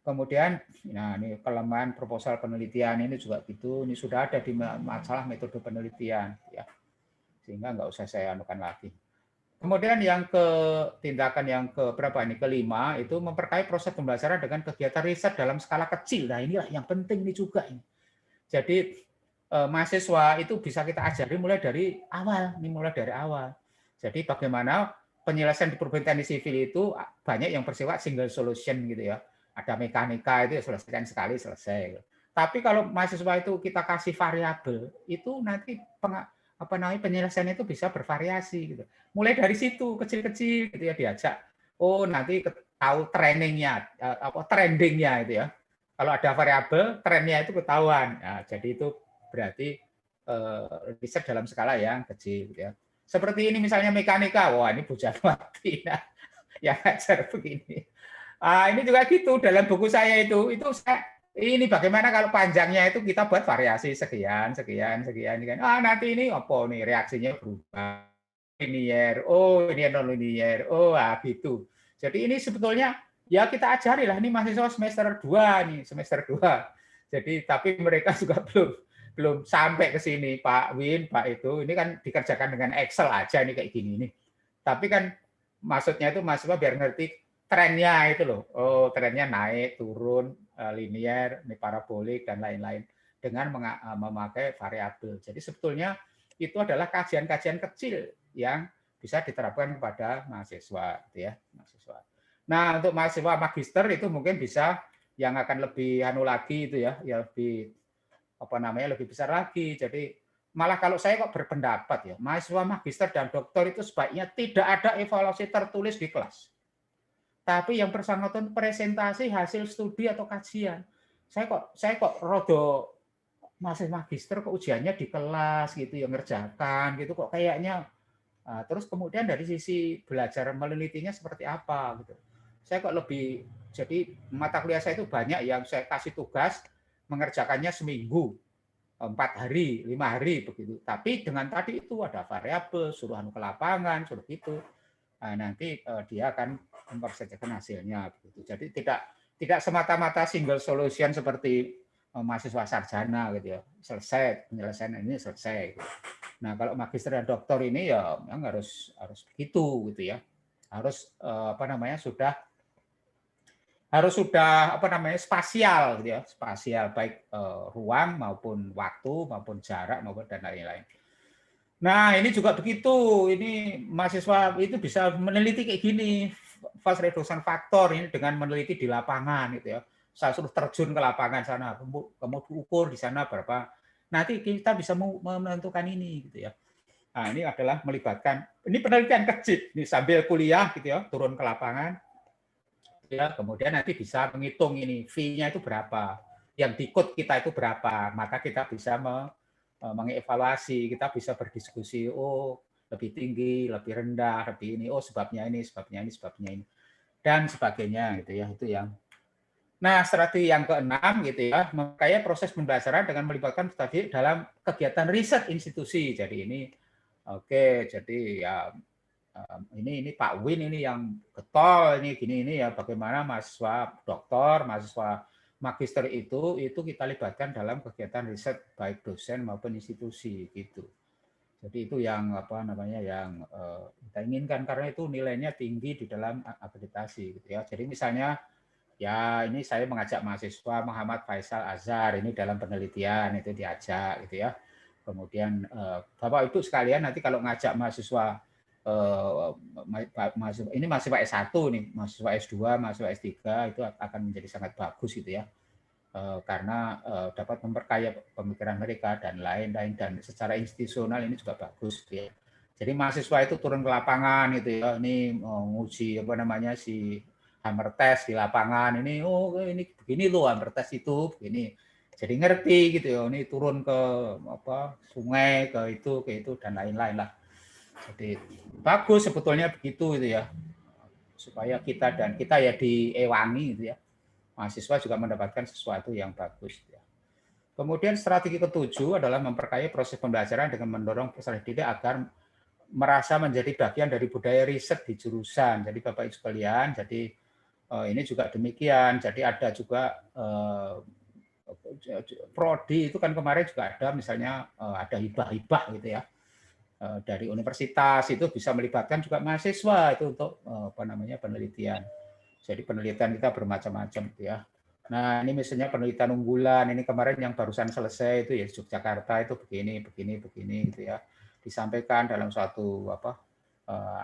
Kemudian, nah ini kelemahan proposal penelitian ini juga gitu, ini sudah ada di masalah metode penelitian ya, sehingga nggak usah saya anukan lagi. Kemudian tindakan yang berapa ini kelima itu memperkaya proses pembelajaran dengan kegiatan riset dalam skala kecil. Nah inilah yang penting ini juga ini. Jadi mahasiswa itu bisa kita ajari mulai dari awal. Jadi bagaimana penyelesaian di perubahan teknik sipil itu banyak yang bersifat single solution gitu ya. Ada mekanika itu ya selesaikan sekali selesai. Tapi kalau mahasiswa itu kita kasih variabel, itu nanti penyelesaiannya itu bisa bervariasi gitu. Mulai dari situ kecil-kecil gitu ya diajak. Oh, nanti tahu trendingnya itu ya. Kalau ada variabel, trennya itu ketahuan. Nah, jadi itu berarti riset dalam skala yang kecil gitu ya. Seperti ini misalnya mekanika, wah ini Bu Janwarti nah, yang ajar begini. Ini juga gitu dalam buku saya itu ini bagaimana kalau panjangnya itu kita buat variasi sekian kan. Nanti ini apa nih reaksinya berubah linier. Oh, ini non linier. Oh, gitu. Jadi ini sebetulnya ya kita ajari lah ini mahasiswa semester 2 nih, semester 2. Jadi tapi mereka juga belum sampai ke sini, Pak Win, Pak itu. Ini kan dikerjakan dengan Excel aja nih kayak gini nih. Tapi kan maksudnya itu mahasiswa biar ngerti trennya itu loh. Oh, trennya naik, turun, linier, parabolik dan lain-lain dengan memakai variabel. Jadi sebetulnya itu adalah kajian-kajian kecil yang bisa diterapkan kepada mahasiswa, gitu ya, mahasiswa. Nah, untuk mahasiswa magister itu mungkin bisa yang akan lebih lagi itu ya lebih lebih besar lagi. Jadi malah kalau saya kok berpendapat ya, mahasiswa magister dan doktor itu sebaiknya tidak ada evaluasi tertulis di kelas. Tapi yang bersangkutan presentasi hasil studi atau kajian. Saya kok rodo masih magister kok ujiannya di kelas gitu ya ngerjakan gitu kok kayaknya Terus kemudian dari sisi belajar menelitinya seperti apa gitu. Saya kok lebih, jadi mata kuliah saya itu banyak yang saya kasih tugas mengerjakannya seminggu, 4 hari, 5 hari begitu. Tapi dengan tadi itu ada variabel, suruh anu ke lapangan, suruh gitu. Nanti dia akan memperkerjakan hasilnya begitu. Jadi tidak semata-mata single solution seperti mahasiswa sarjana gitu ya. Selesai penyelesaian ini selesai. Gitu. Nah, kalau magister dan doktor ini ya memang harus begitu gitu ya. Harus sudah spasial gitu ya, spasial baik ruang maupun waktu maupun jarak maupun dan lain-lain. Nah, ini juga begitu. Ini mahasiswa itu bisa meneliti kayak gini, fast reduction factor ini dengan meneliti di lapangan gitu ya. Saya suruh terjun ke lapangan sana, kamu ukur di sana berapa. Nanti kita bisa menentukan ini gitu ya. Nah, ini adalah melibatkan, ini penelitian kecil, ini sambil kuliah gitu ya, turun ke lapangan. Ya, kemudian nanti bisa menghitung ini fee-nya itu berapa, yang di-code kita itu berapa, maka kita bisa mengevaluasi, kita bisa berdiskusi, oh lebih tinggi, lebih rendah, lebih ini, oh sebabnya ini, dan sebagainya gitu ya, itu yang. Nah, strategi yang keenam gitu ya, memperkaya proses pembelajaran dengan melibatkan studi dalam kegiatan riset institusi. Jadi ini oke, jadi ya ini Pak Win ini yang getol ini gini ini ya bagaimana mahasiswa doktor, mahasiswa magister itu kita libatkan dalam kegiatan riset baik dosen maupun institusi gitu. Jadi itu yang yang kita inginkan karena itu nilainya tinggi di dalam akreditasi gitu ya. Jadi misalnya ya ini saya mengajak mahasiswa Muhammad Faisal Azhar ini dalam penelitian itu diajak gitu ya. Kemudian Bapak Ibu sekalian nanti kalau ngajak mahasiswa ini mahasiswa S1 nih, mahasiswa S2, mahasiswa S3 itu akan menjadi sangat bagus gitu ya. Karena dapat memperkaya pemikiran mereka dan lain-lain dan secara institusional ini juga bagus gitu ya. Jadi mahasiswa itu turun ke lapangan gitu ya. Ini menguji si hammer test di lapangan ini ini begini loh hammer test itu begini. Jadi ngerti gitu ya. Ini turun ke sungai ke itu dan lain-lain lah. Jadi bagus sebetulnya begitu gitu ya, supaya kita ya diewangi gitu ya, mahasiswa juga mendapatkan sesuatu yang bagus. Gitu ya. Kemudian strategi ketujuh adalah memperkaya proses pembelajaran dengan mendorong peserta didik agar merasa menjadi bagian dari budaya riset di jurusan. Jadi Bapak Ibu sekalian, jadi ini juga demikian. Jadi ada juga prodi itu kan kemarin juga ada misalnya ada hibah-hibah gitu ya. Dari universitas itu bisa melibatkan juga mahasiswa itu untuk penelitian. Jadi penelitian kita bermacam-macam ya. Nah, ini misalnya penelitian unggulan ini kemarin yang barusan selesai itu ya Yogyakarta itu begini gitu ya. Disampaikan dalam suatu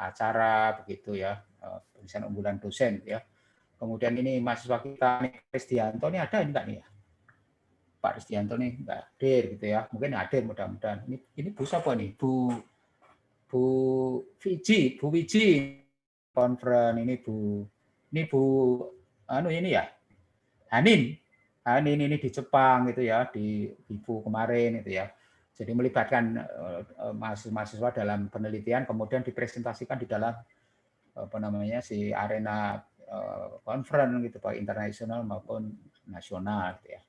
acara begitu ya, penelitian unggulan dosen ya. Kemudian ini mahasiswa kita nih Kristianto ini ada enggak nih ya? Pak Kristianto nih enggak hadir gitu ya. Mungkin hadir mudah-mudahan. Ini Bu siapa nih? Bu Wiji konferen ini Bu ini ya Hanin ini di Jepang gitu ya di Ibu kemarin itu ya. Jadi melibatkan mahasiswa dalam penelitian kemudian dipresentasikan di dalam si arena konferen gitu baik internasional maupun nasional gitu ya.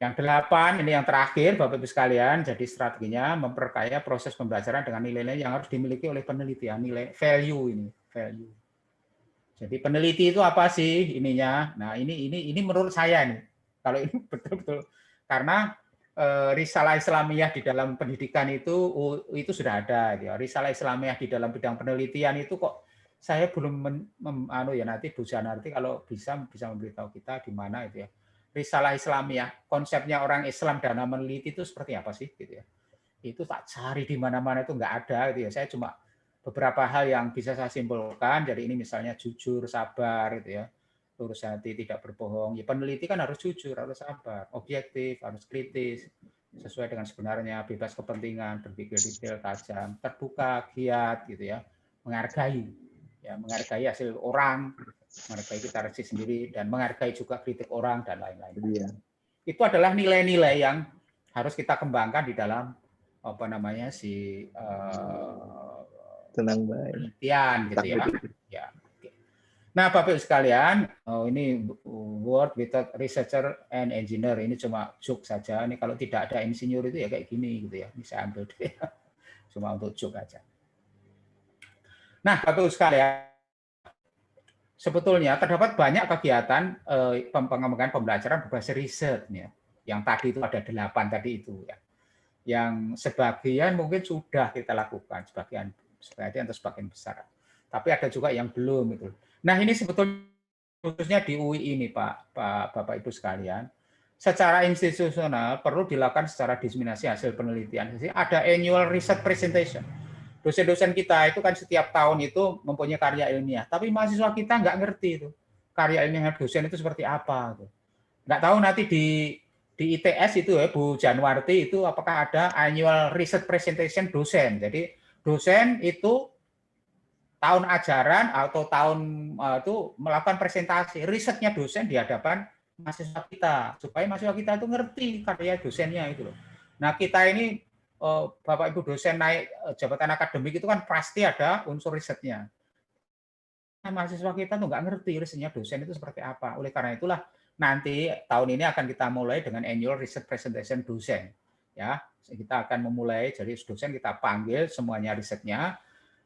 Yang 8, ini yang terakhir Bapak Ibu sekalian, jadi strateginya memperkaya proses pembelajaran dengan nilai-nilai yang harus dimiliki oleh penelitian, nilai value ini, value. Jadi peneliti itu apa sih ininya? Nah, ini menurut saya nih. Kalau ini betul-betul karena risalah Islamiyah di dalam pendidikan itu sudah ada ya. Risalah Islamiyah di dalam bidang penelitian itu kok saya belum nanti Bu Janarti kalau bisa memberitahu kita di mana itu ya. Risalah Islamiyah, konsepnya orang Islam dalam meneliti itu seperti apa sih gitu ya. Itu tak cari di mana-mana itu nggak ada gitu ya. Saya cuma beberapa hal yang bisa saya simpulkan. Jadi ini misalnya jujur, sabar gitu ya. Lurus hati, tidak berbohong. Ya peneliti kan harus jujur, harus sabar, objektif, harus kritis, sesuai dengan sebenarnya, bebas kepentingan, berpikir detail, tajam, terbuka, giat gitu ya. Menghargai hasil orang, menghargai kita reaksi sendiri dan menghargai juga kritik orang dan lain-lain. Itu adalah nilai-nilai yang harus kita kembangkan di dalam apa namanya Tenang, baik. penelitian gitu ya. Ya. Oke. Nah, Bapak Ibu sekalian, ini Word Without Researcher and Engineer ini cuma joke saja. Ini kalau tidak ada insinyur itu ya kayak gini gitu ya. Ini saya ambil dulu ya. Cuma untuk joke aja. Nah, Bapak Ibu sekalian, sebetulnya terdapat banyak kegiatan pengembangan pembelajaran berbasis riset ya. Yang tadi itu ada 8 tadi itu ya. Yang sebagian mungkin sudah kita lakukan, sebagian atau sebagian besar. Tapi ada juga yang belum itu. Nah, ini sebetulnya khususnya di UI ini Bapak Ibu sekalian, secara institusional perlu dilakukan secara diseminasi hasil penelitian. Jadi ada annual research presentation. Dosen-dosen kita itu kan setiap tahun itu mempunyai karya ilmiah, tapi mahasiswa kita nggak ngerti itu karya ilmiah dosen itu seperti apa. Nggak tahu nanti di ITS itu ya Bu Janwarti itu apakah ada annual research presentation dosen. Jadi dosen itu tahun ajaran atau tahun itu melakukan presentasi risetnya dosen di hadapan mahasiswa kita supaya mahasiswa kita itu ngerti karya dosennya itu loh. Nah, kita ini Bapak Ibu dosen naik jabatan akademik itu kan pasti ada unsur risetnya. Nah, mahasiswa kita tuh nggak ngerti risetnya dosen itu seperti apa. Oleh karena itulah nanti tahun ini akan kita mulai dengan annual research presentation dosen. Ya, kita akan memulai jadi dosen kita panggil semuanya risetnya.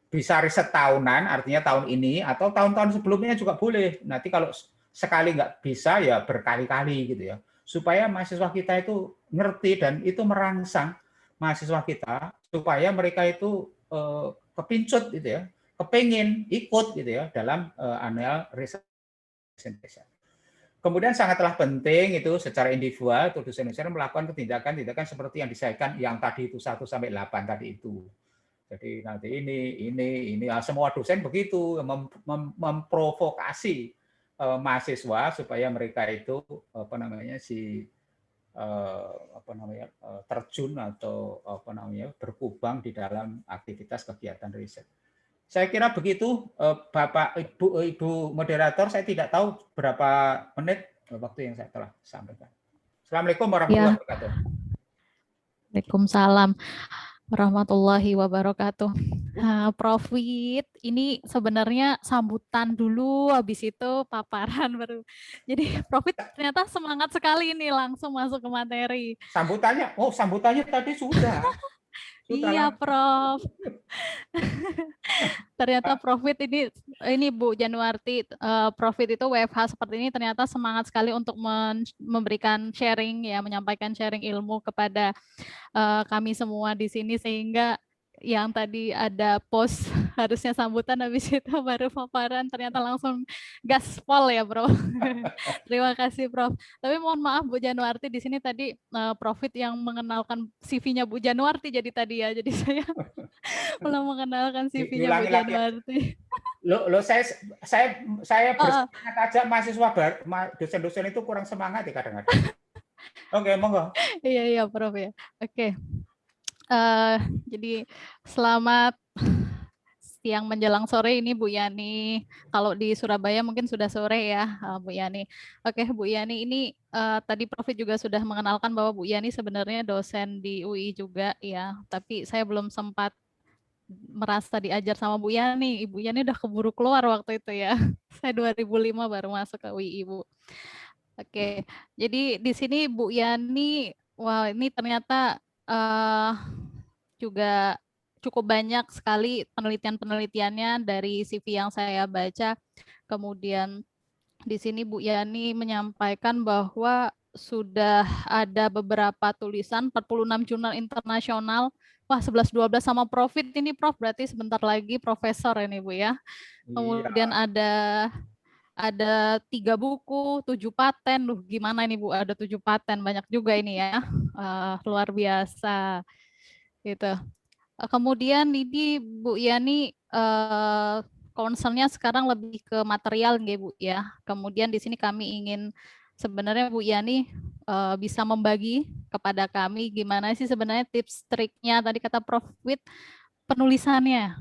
Bisa riset tahunan, artinya tahun ini atau tahun-tahun sebelumnya juga boleh. Nanti kalau sekali nggak bisa ya berkali-kali gitu ya. Supaya mahasiswa kita itu ngerti dan itu merangsang mahasiswa kita supaya mereka itu kepincut gitu ya, kepingin ikut gitu ya dalam annual research presentation. Kemudian sangatlah penting itu secara individual dosen-dosen melakukan tindakan-tindakan seperti yang disampaikan yang tadi itu 1 sampai 8 tadi itu. Jadi nanti ini semua dosen begitu memprovokasi mahasiswa supaya mereka itu terjun atau berkubang di dalam aktivitas kegiatan riset. Saya kira begitu Bapak Ibu moderator, saya tidak tahu berapa menit waktu yang saya telah sampaikan. Assalamualaikum warahmatullahi wabarakatuh. Waalaikumsalam warahmatullahi wabarakatuh. Prof Wit, ini sebenarnya sambutan dulu, habis itu paparan baru. Jadi Prof Wit ternyata semangat sekali ini langsung masuk ke materi. Sambutannya tadi sudah. Iya, Prof. Ternyata Prof Wit ini Bu Janwarti, Prof Wit itu WFH seperti ini ternyata semangat sekali untuk memberikan sharing ya, menyampaikan sharing ilmu kepada kami semua di sini sehingga yang tadi ada post harusnya sambutan habis itu baru paparan ternyata langsung gaspol ya Prof. Terima kasih Prof. Tapi mohon maaf Bu Janwarti di sini tadi Prof Wit yang mengenalkan CV-nya Bu Janwarti jadi tadi ya. Jadi saya belum mengenalkan CV-nya Bu Janwarti. Lo saya bersemangat aja mahasiswa dosen-dosen itu kurang semangat ya kadang-kadang. Oke, monggo. Iya Prof ya. Oke. Jadi selamat siang menjelang sore ini Bu Yani. Kalau di Surabaya mungkin sudah sore ya Bu Yani. Oke Bu Yani, ini tadi Prof juga sudah mengenalkan bahwa Bu Yani sebenarnya dosen di UI juga ya. Tapi saya belum sempat merasa diajar sama Bu Yani. Ibu Yani udah keburu keluar waktu itu ya. Saya 2005 baru masuk ke UI Bu. Oke, jadi di sini Bu Yani, wah ini ternyata juga cukup banyak sekali penelitian-penelitiannya dari CV yang saya baca. Kemudian di sini Bu Yani menyampaikan bahwa sudah ada beberapa tulisan 46 jurnal internasional. Wah, 11-12 sama Prof ini Prof, berarti sebentar lagi profesor ini Bu ya. Kemudian ada 3 buku, 7 paten. Gimana ini Bu, ada 7 paten, banyak juga ini ya. Luar biasa. Gitu. Kemudian ini Bu Yani concernnya sekarang lebih ke material nggih Bu ya. Kemudian di sini kami ingin sebenarnya Bu Yani bisa membagi kepada kami gimana sih sebenarnya tips triknya tadi kata Prof Wit penulisannya.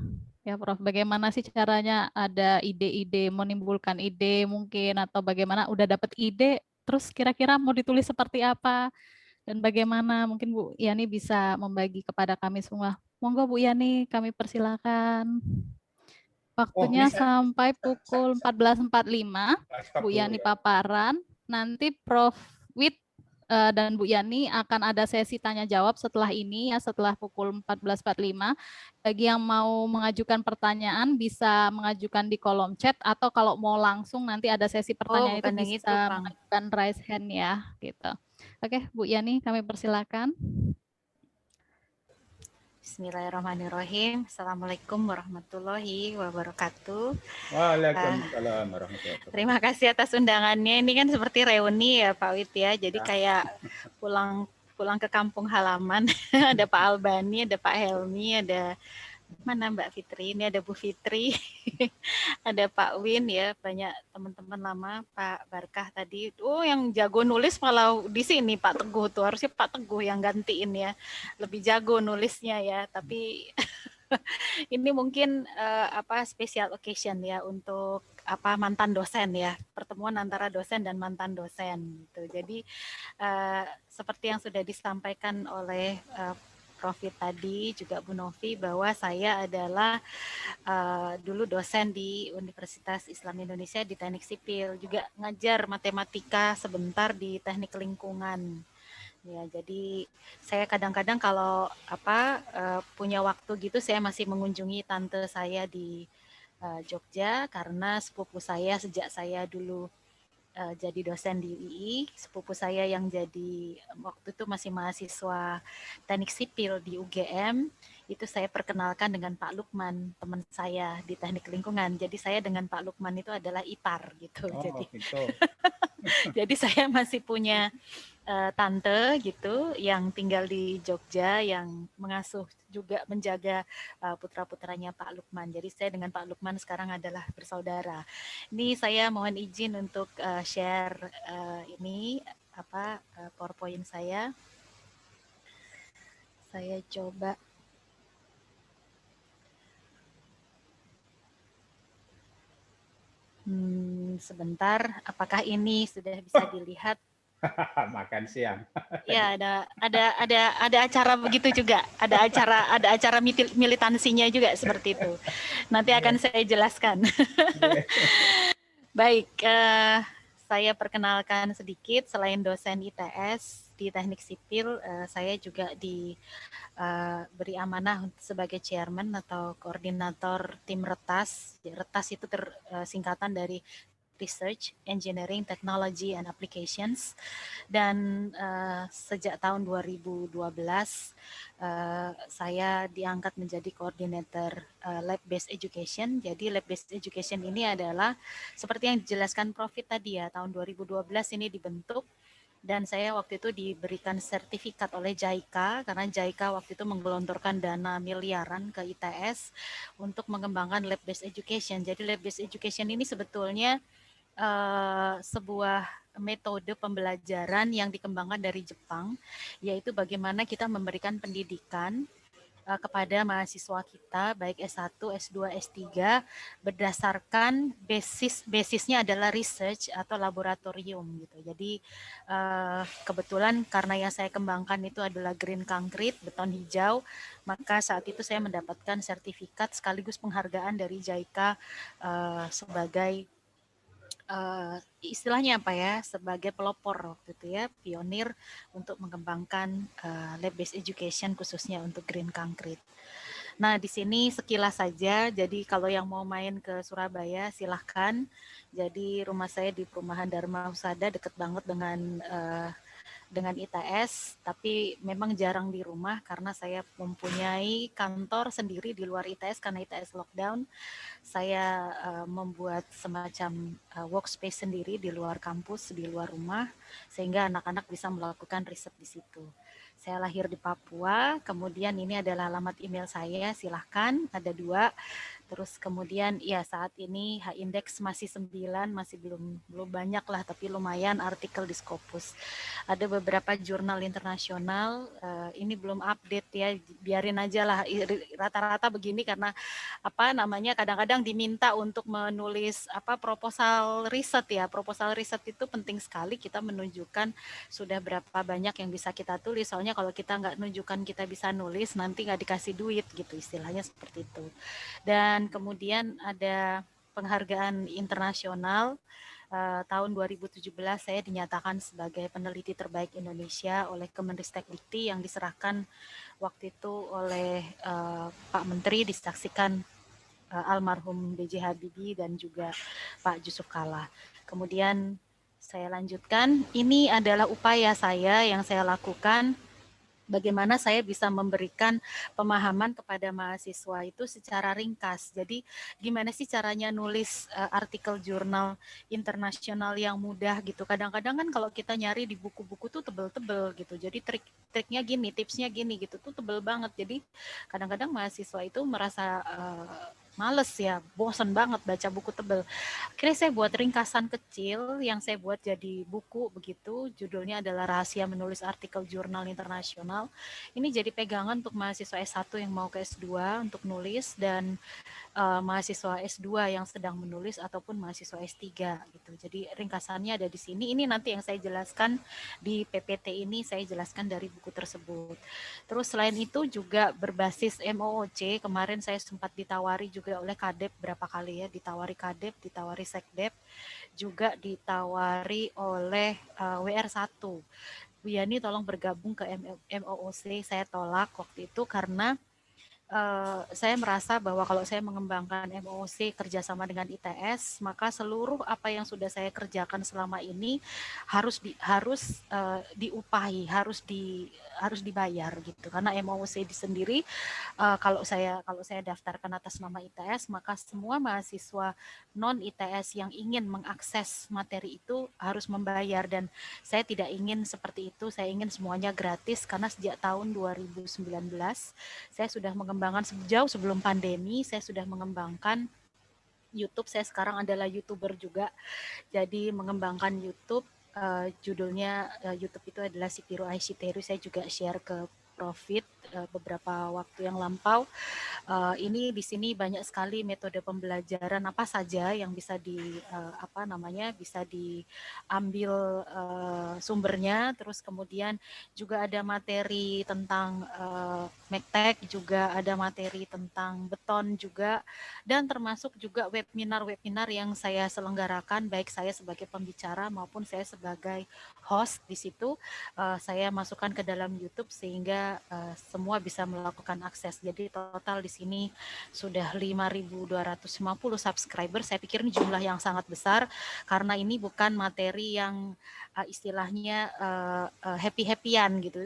Ya Prof, bagaimana sih caranya ada ide-ide, menimbulkan ide mungkin atau bagaimana udah dapat ide terus kira-kira mau ditulis seperti apa? dan bagaimana mungkin Bu Yani bisa membagi kepada kami semua. Monggo Bu Yani, kami persilakan. Oh, ini Waktunya sampai pukul 14.45, stop Bu dulu Yani ya. paparan. Nanti Prof. Wid dan Bu Yani akan ada sesi tanya jawab setelah ini ya, setelah pukul 14.45. Bagi yang mau mengajukan pertanyaan bisa mengajukan di kolom chat, atau kalau mau langsung nanti ada sesi Oh, pertanyaan itu bukan yang itu, bisa Kang. mengajukan raise hand ya, gitu. Oke, Bu Yani, kami persilakan. Bismillahirrahmanirrahim. Assalamualaikum warahmatullahi wabarakatuh. Waalaikumsalam warahmatullahi wabarakatuh. Terima kasih atas undangannya. Ini kan seperti reuni ya Pak Wid ya. Jadi kayak pulang ke kampung halaman. Ada Pak Albani, ada Pak Helmi, ada mana Mbak Fitri, ini ada Bu Fitri, ada Pak Win ya, banyak teman-teman lama, Pak Barkah tadi. Oh, yang jago nulis malah di sini Pak Teguh tuh, harusnya Pak Teguh yang gantiin ya, lebih jago nulisnya ya. Tapi ini mungkin special occasion ya untuk mantan dosen ya, pertemuan antara dosen dan mantan dosen gitu. Jadi seperti yang sudah disampaikan oleh Profit tadi juga Bu Novi, bahwa saya adalah dulu dosen di Universitas Islam Indonesia di Teknik Sipil, juga ngajar matematika sebentar di Teknik Lingkungan. Ya, jadi saya kadang-kadang kalau punya waktu gitu, saya masih mengunjungi tante saya di Jogja, karena sepupu saya sejak saya dulu jadi dosen di UI, sepupu saya yang jadi waktu itu masih mahasiswa teknik sipil di UGM, itu saya perkenalkan dengan Pak Lukman, teman saya di teknik lingkungan. Jadi saya dengan Pak Lukman itu adalah ipar gitu. Oh, Jadi gitu. jadi saya masih punya tante gitu yang tinggal di Jogja, yang mengasuh juga menjaga putra-putranya Pak Lukman. Jadi saya dengan Pak Lukman sekarang adalah bersaudara. Ini saya mohon izin untuk share ini PowerPoint saya. Saya coba sebentar. Apakah ini sudah bisa dilihat? Makan siang. Ya, ada acara begitu juga. Ada acara militansinya juga seperti itu. Nanti akan saya jelaskan. Baik, saya perkenalkan sedikit. Selain dosen ITS di Teknik Sipil, saya juga diberi amanah sebagai chairman atau koordinator tim Retas. Retas itu singkatan dari Research, Engineering, Technology, and Applications. Dan sejak tahun 2012 saya diangkat menjadi koordinator Lab Based Education. Jadi Lab Based Education ini adalah seperti yang dijelaskan Profit tadi ya, tahun 2012 ini dibentuk. Dan saya waktu itu diberikan sertifikat oleh JICA, karena JICA waktu itu menggelontorkan dana miliaran ke ITS untuk mengembangkan Lab Based Education. Jadi Lab Based Education ini sebetulnya sebuah metode pembelajaran yang dikembangkan dari Jepang, yaitu bagaimana kita memberikan pendidikan kepada mahasiswa kita, baik S1, S2, S3, berdasarkan basisnya adalah research atau laboratorium gitu. Jadi kebetulan karena yang saya kembangkan itu adalah green concrete, beton hijau, maka saat itu saya mendapatkan sertifikat sekaligus penghargaan dari JICA sebagai istilahnya sebagai pelopor waktu itu ya, pionir untuk mengembangkan lab based education khususnya untuk green concrete. Nah, di sini sekilas saja. Jadi kalau yang mau main ke Surabaya silahkan. Jadi rumah saya di perumahan Dharma Husada, dekat banget dengan ITS, tapi memang jarang di rumah karena saya mempunyai kantor sendiri di luar ITS karena ITS lockdown. Saya membuat semacam workspace sendiri di luar kampus, di luar rumah, sehingga anak-anak bisa melakukan riset di situ. Saya lahir di Papua, kemudian ini adalah alamat email saya, silahkan, ada 2. Terus kemudian ya saat ini H-index masih 9, masih belum banyak lah, tapi lumayan artikel di Scopus. Ada beberapa jurnal internasional, ini belum update ya, biarin aja lah, rata-rata begini karena apa namanya, kadang-kadang diminta untuk menulis proposal riset ya. Proposal riset itu penting sekali, kita menunjukkan sudah berapa banyak yang bisa kita tulis, soalnya kalau kita nggak menunjukkan kita bisa nulis, nanti nggak dikasih duit gitu, istilahnya seperti itu. Dan kemudian ada penghargaan internasional. Tahun 2017 saya dinyatakan sebagai peneliti terbaik Indonesia oleh Kemenristek-Dikti yang diserahkan waktu itu oleh Pak Menteri, disaksikan almarhum B.J. Habibie dan juga Pak Jusuf Kalla. Kemudian saya lanjutkan, ini adalah upaya saya yang saya lakukan, bagaimana saya bisa memberikan pemahaman kepada mahasiswa itu secara ringkas. Jadi gimana sih caranya nulis artikel jurnal internasional yang mudah gitu. Kadang-kadang kan kalau kita nyari di buku-buku tuh tebel-tebel gitu. Jadi triknya gini, tipsnya gini gitu tuh tebel banget. Jadi kadang-kadang mahasiswa itu merasa males ya, bosan banget baca buku tebel. Akhirnya saya buat ringkasan kecil yang saya buat jadi buku begitu, judulnya adalah Rahasia Menulis Artikel Jurnal Internasional. Ini jadi pegangan untuk mahasiswa S1 yang mau ke S2 untuk nulis, dan mahasiswa S2 yang sedang menulis ataupun mahasiswa S3 gitu. Jadi ringkasannya ada di sini. Ini nanti yang saya jelaskan di PPT ini, saya jelaskan dari buku tersebut. Terus selain itu juga berbasis MOOC, kemarin saya sempat ditawari juga oleh Kadep berapa kali ya, ditawari Kadep, ditawari Sekdep, juga ditawari oleh WR1. Bu Yani tolong bergabung ke MOOC, saya tolak waktu itu karena saya merasa bahwa kalau saya mengembangkan MOOC kerjasama dengan ITS, maka seluruh apa yang sudah saya kerjakan selama ini harus diupahi, harus dibayar gitu. Karena MOOC sendiri kalau saya daftarkan atas nama ITS, maka semua mahasiswa non ITS yang ingin mengakses materi itu harus membayar, dan saya tidak ingin seperti itu. Saya ingin semuanya gratis karena sejak tahun 2019 saya sudah mengembangkan, sejauh sebelum pandemi saya sudah mengembangkan YouTube. Saya sekarang adalah YouTuber juga, jadi mengembangkan YouTube. Judulnya YouTube itu adalah Sitiru Aishiteru. Saya juga share ke Profit beberapa waktu yang lampau. Ini di sini banyak sekali metode pembelajaran apa saja yang bisa bisa diambil sumbernya. Terus kemudian juga ada materi tentang Mektek, juga ada materi tentang beton juga, dan termasuk juga webinar-webinar yang saya selenggarakan, baik saya sebagai pembicara maupun saya sebagai host di situ. Saya masukkan ke dalam YouTube sehingga semua bisa melakukan akses. Jadi total di sini sudah 5.250 subscriber. Saya pikir ini jumlah yang sangat besar karena ini bukan materi yang istilahnya happy-happyan gitu.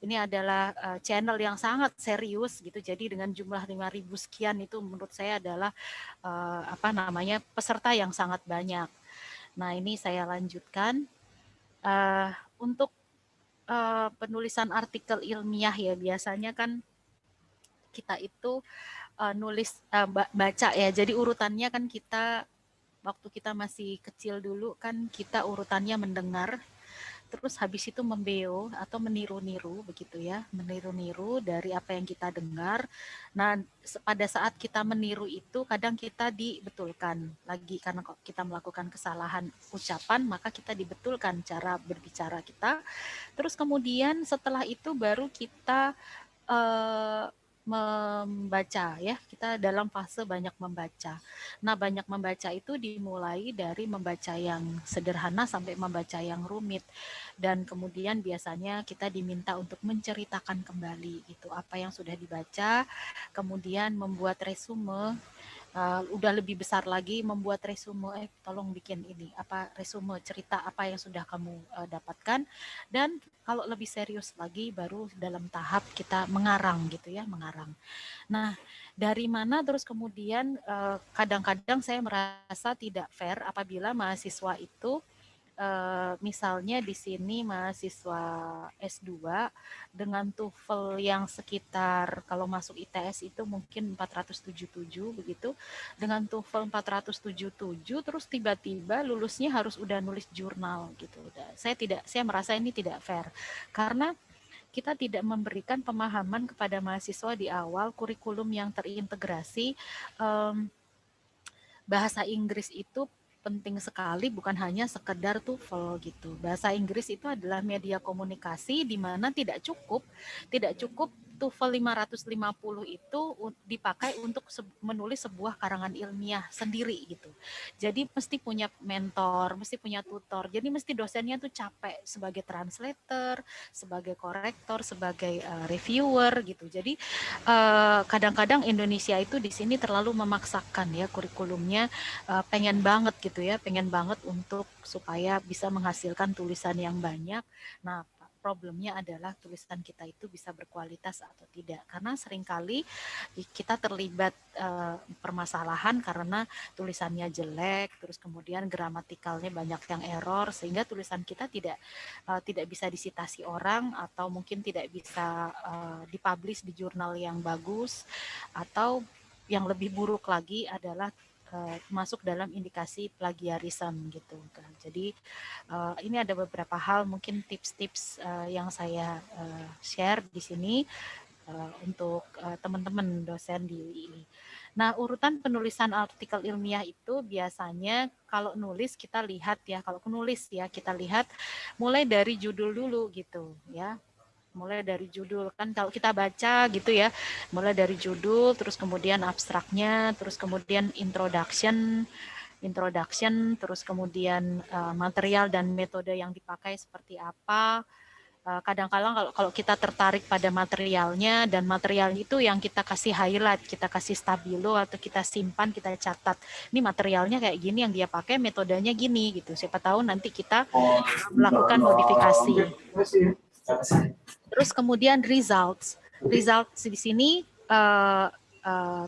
Ini adalah channel yang sangat serius gitu. Jadi dengan jumlah 5.000 sekian itu menurut saya adalah peserta yang sangat banyak. Nah, ini saya lanjutkan untuk penulisan artikel ilmiah ya, biasanya kan kita itu baca ya. Jadi urutannya kan kita waktu kita masih kecil dulu kan kita urutannya mendengar, terus habis itu membeo atau meniru-niru begitu ya, meniru-niru dari apa yang kita dengar. Nah, pada saat kita meniru itu kadang kita dibetulkan lagi karena kita melakukan kesalahan ucapan, maka kita dibetulkan cara berbicara kita. Terus kemudian setelah itu baru kita membaca ya, kita dalam fase banyak membaca. Nah, banyak membaca itu dimulai dari membaca yang sederhana sampai membaca yang rumit, dan kemudian biasanya kita diminta untuk menceritakan kembali gitu apa yang sudah dibaca, kemudian membuat resume. Udah lebih besar lagi membuat resume, tolong bikin ini resume cerita apa yang sudah kamu dapatkan, dan kalau lebih serius lagi baru dalam tahap kita mengarang gitu ya, mengarang. Nah, dari mana terus kemudian kadang-kadang saya merasa tidak fair apabila mahasiswa itu misalnya di sini mahasiswa S2 dengan TOEFL yang sekitar kalau masuk ITS itu mungkin 477 begitu, dengan TOEFL 477 terus tiba-tiba lulusnya harus udah nulis jurnal gitu. Saya merasa ini tidak fair karena kita tidak memberikan pemahaman kepada mahasiswa di awal kurikulum yang terintegrasi. Bahasa Inggris itu penting sekali, bukan hanya sekedar TOEFL gitu. Bahasa Inggris itu adalah media komunikasi di mana tidak cukup TOEFL 550 itu dipakai untuk menulis sebuah karangan ilmiah sendiri gitu. Jadi mesti punya mentor, mesti punya tutor. Jadi mesti dosennya tuh capek sebagai translator, sebagai korektor, sebagai reviewer gitu. Jadi kadang-kadang Indonesia itu di sini terlalu memaksakan ya kurikulumnya, pengen banget gitu ya, pengen banget untuk supaya bisa menghasilkan tulisan yang banyak. Nah, problemnya adalah tulisan kita itu bisa berkualitas atau tidak. Karena seringkali kita terlibat permasalahan karena tulisannya jelek, terus kemudian gramatikalnya banyak yang error, sehingga tulisan kita tidak bisa disitasi orang atau mungkin tidak bisa dipublish di jurnal yang bagus, atau yang lebih buruk lagi adalah masuk dalam indikasi plagiarisme gitu kan. Jadi ini ada beberapa hal mungkin tips-tips yang saya share di sini untuk teman-teman dosen di UI. Nah, urutan penulisan artikel ilmiah itu biasanya kalau nulis kita lihat ya, kalau penulis ya kita lihat mulai dari judul dulu gitu ya. Mulai dari judul kan kalau kita baca gitu ya, mulai dari judul, terus kemudian abstraknya, terus kemudian introduction, terus kemudian material dan metode yang dipakai seperti apa. Kadang-kadang kalau kita tertarik pada materialnya, dan material itu yang kita kasih highlight, kita kasih stabilo atau kita simpan, kita catat. Ini materialnya kayak gini yang dia pakai, metodenya gini gitu. Siapa tahu nanti kita melakukan modifikasi. Terus kemudian results di sini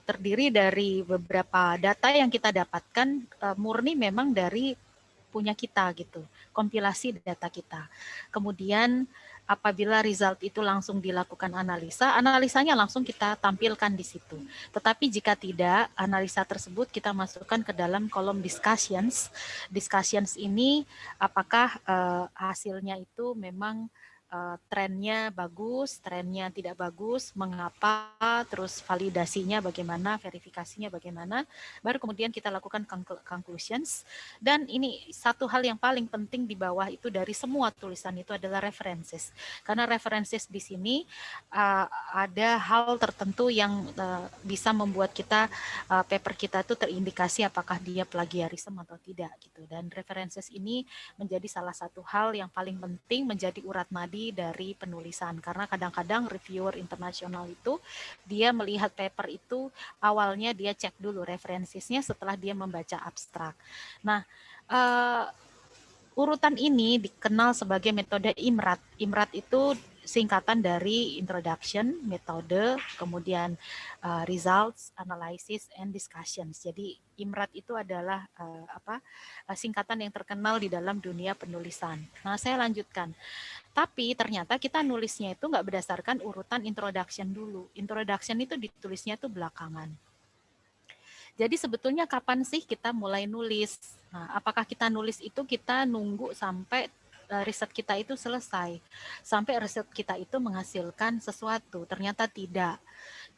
terdiri dari beberapa data yang kita dapatkan, murni memang dari punya kita gitu, kompilasi data kita. Kemudian apabila result itu langsung dilakukan analisanya langsung kita tampilkan di situ. Tetapi jika tidak, analisa tersebut kita masukkan ke dalam kolom discussions. Discussions ini apakah hasilnya itu memang trennya bagus, trennya tidak bagus, mengapa, terus validasinya bagaimana, verifikasinya bagaimana, baru kemudian kita lakukan conclusions. Dan ini satu hal yang paling penting di bawah itu dari semua tulisan itu adalah references. Karena references di sini ada hal tertentu yang bisa membuat kita, paper kita itu terindikasi apakah dia plagiarisme atau tidak gitu. Dan references ini menjadi salah satu hal yang paling penting, menjadi urat nadi dari penulisan, karena kadang-kadang reviewer internasional itu dia melihat paper itu awalnya dia cek dulu referensinya setelah dia membaca abstrak. Nah, urutan ini dikenal sebagai metode IMRAT. IMRAT itu singkatan dari introduction, metode, kemudian results, analysis, and discussions. Jadi IMRAT itu adalah singkatan yang terkenal di dalam dunia penulisan. Nah, saya lanjutkan. Tapi ternyata kita nulisnya itu nggak berdasarkan urutan introduction dulu. Introduction itu ditulisnya itu belakangan. Jadi sebetulnya kapan sih kita mulai nulis? Nah, apakah kita nulis itu kita nunggu sampai riset kita itu selesai, sampai riset kita itu menghasilkan sesuatu? Ternyata tidak.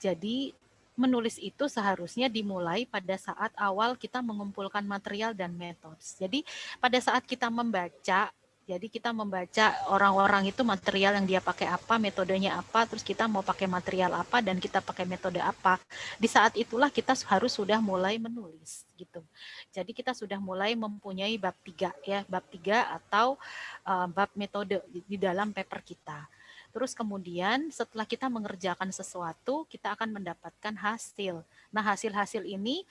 Jadi menulis itu seharusnya dimulai pada saat awal kita mengumpulkan material dan metode. Jadi pada saat kita membaca, jadi kita membaca orang-orang itu material yang dia pakai apa, metodenya apa, terus kita mau pakai material apa dan kita pakai metode apa. Di saat itulah kita harus sudah mulai menulis gitu. Jadi kita sudah mulai mempunyai bab 3 ya, bab 3 atau bab metode di dalam paper kita. Terus kemudian setelah kita mengerjakan sesuatu, kita akan mendapatkan hasil. Nah, hasil-hasil ini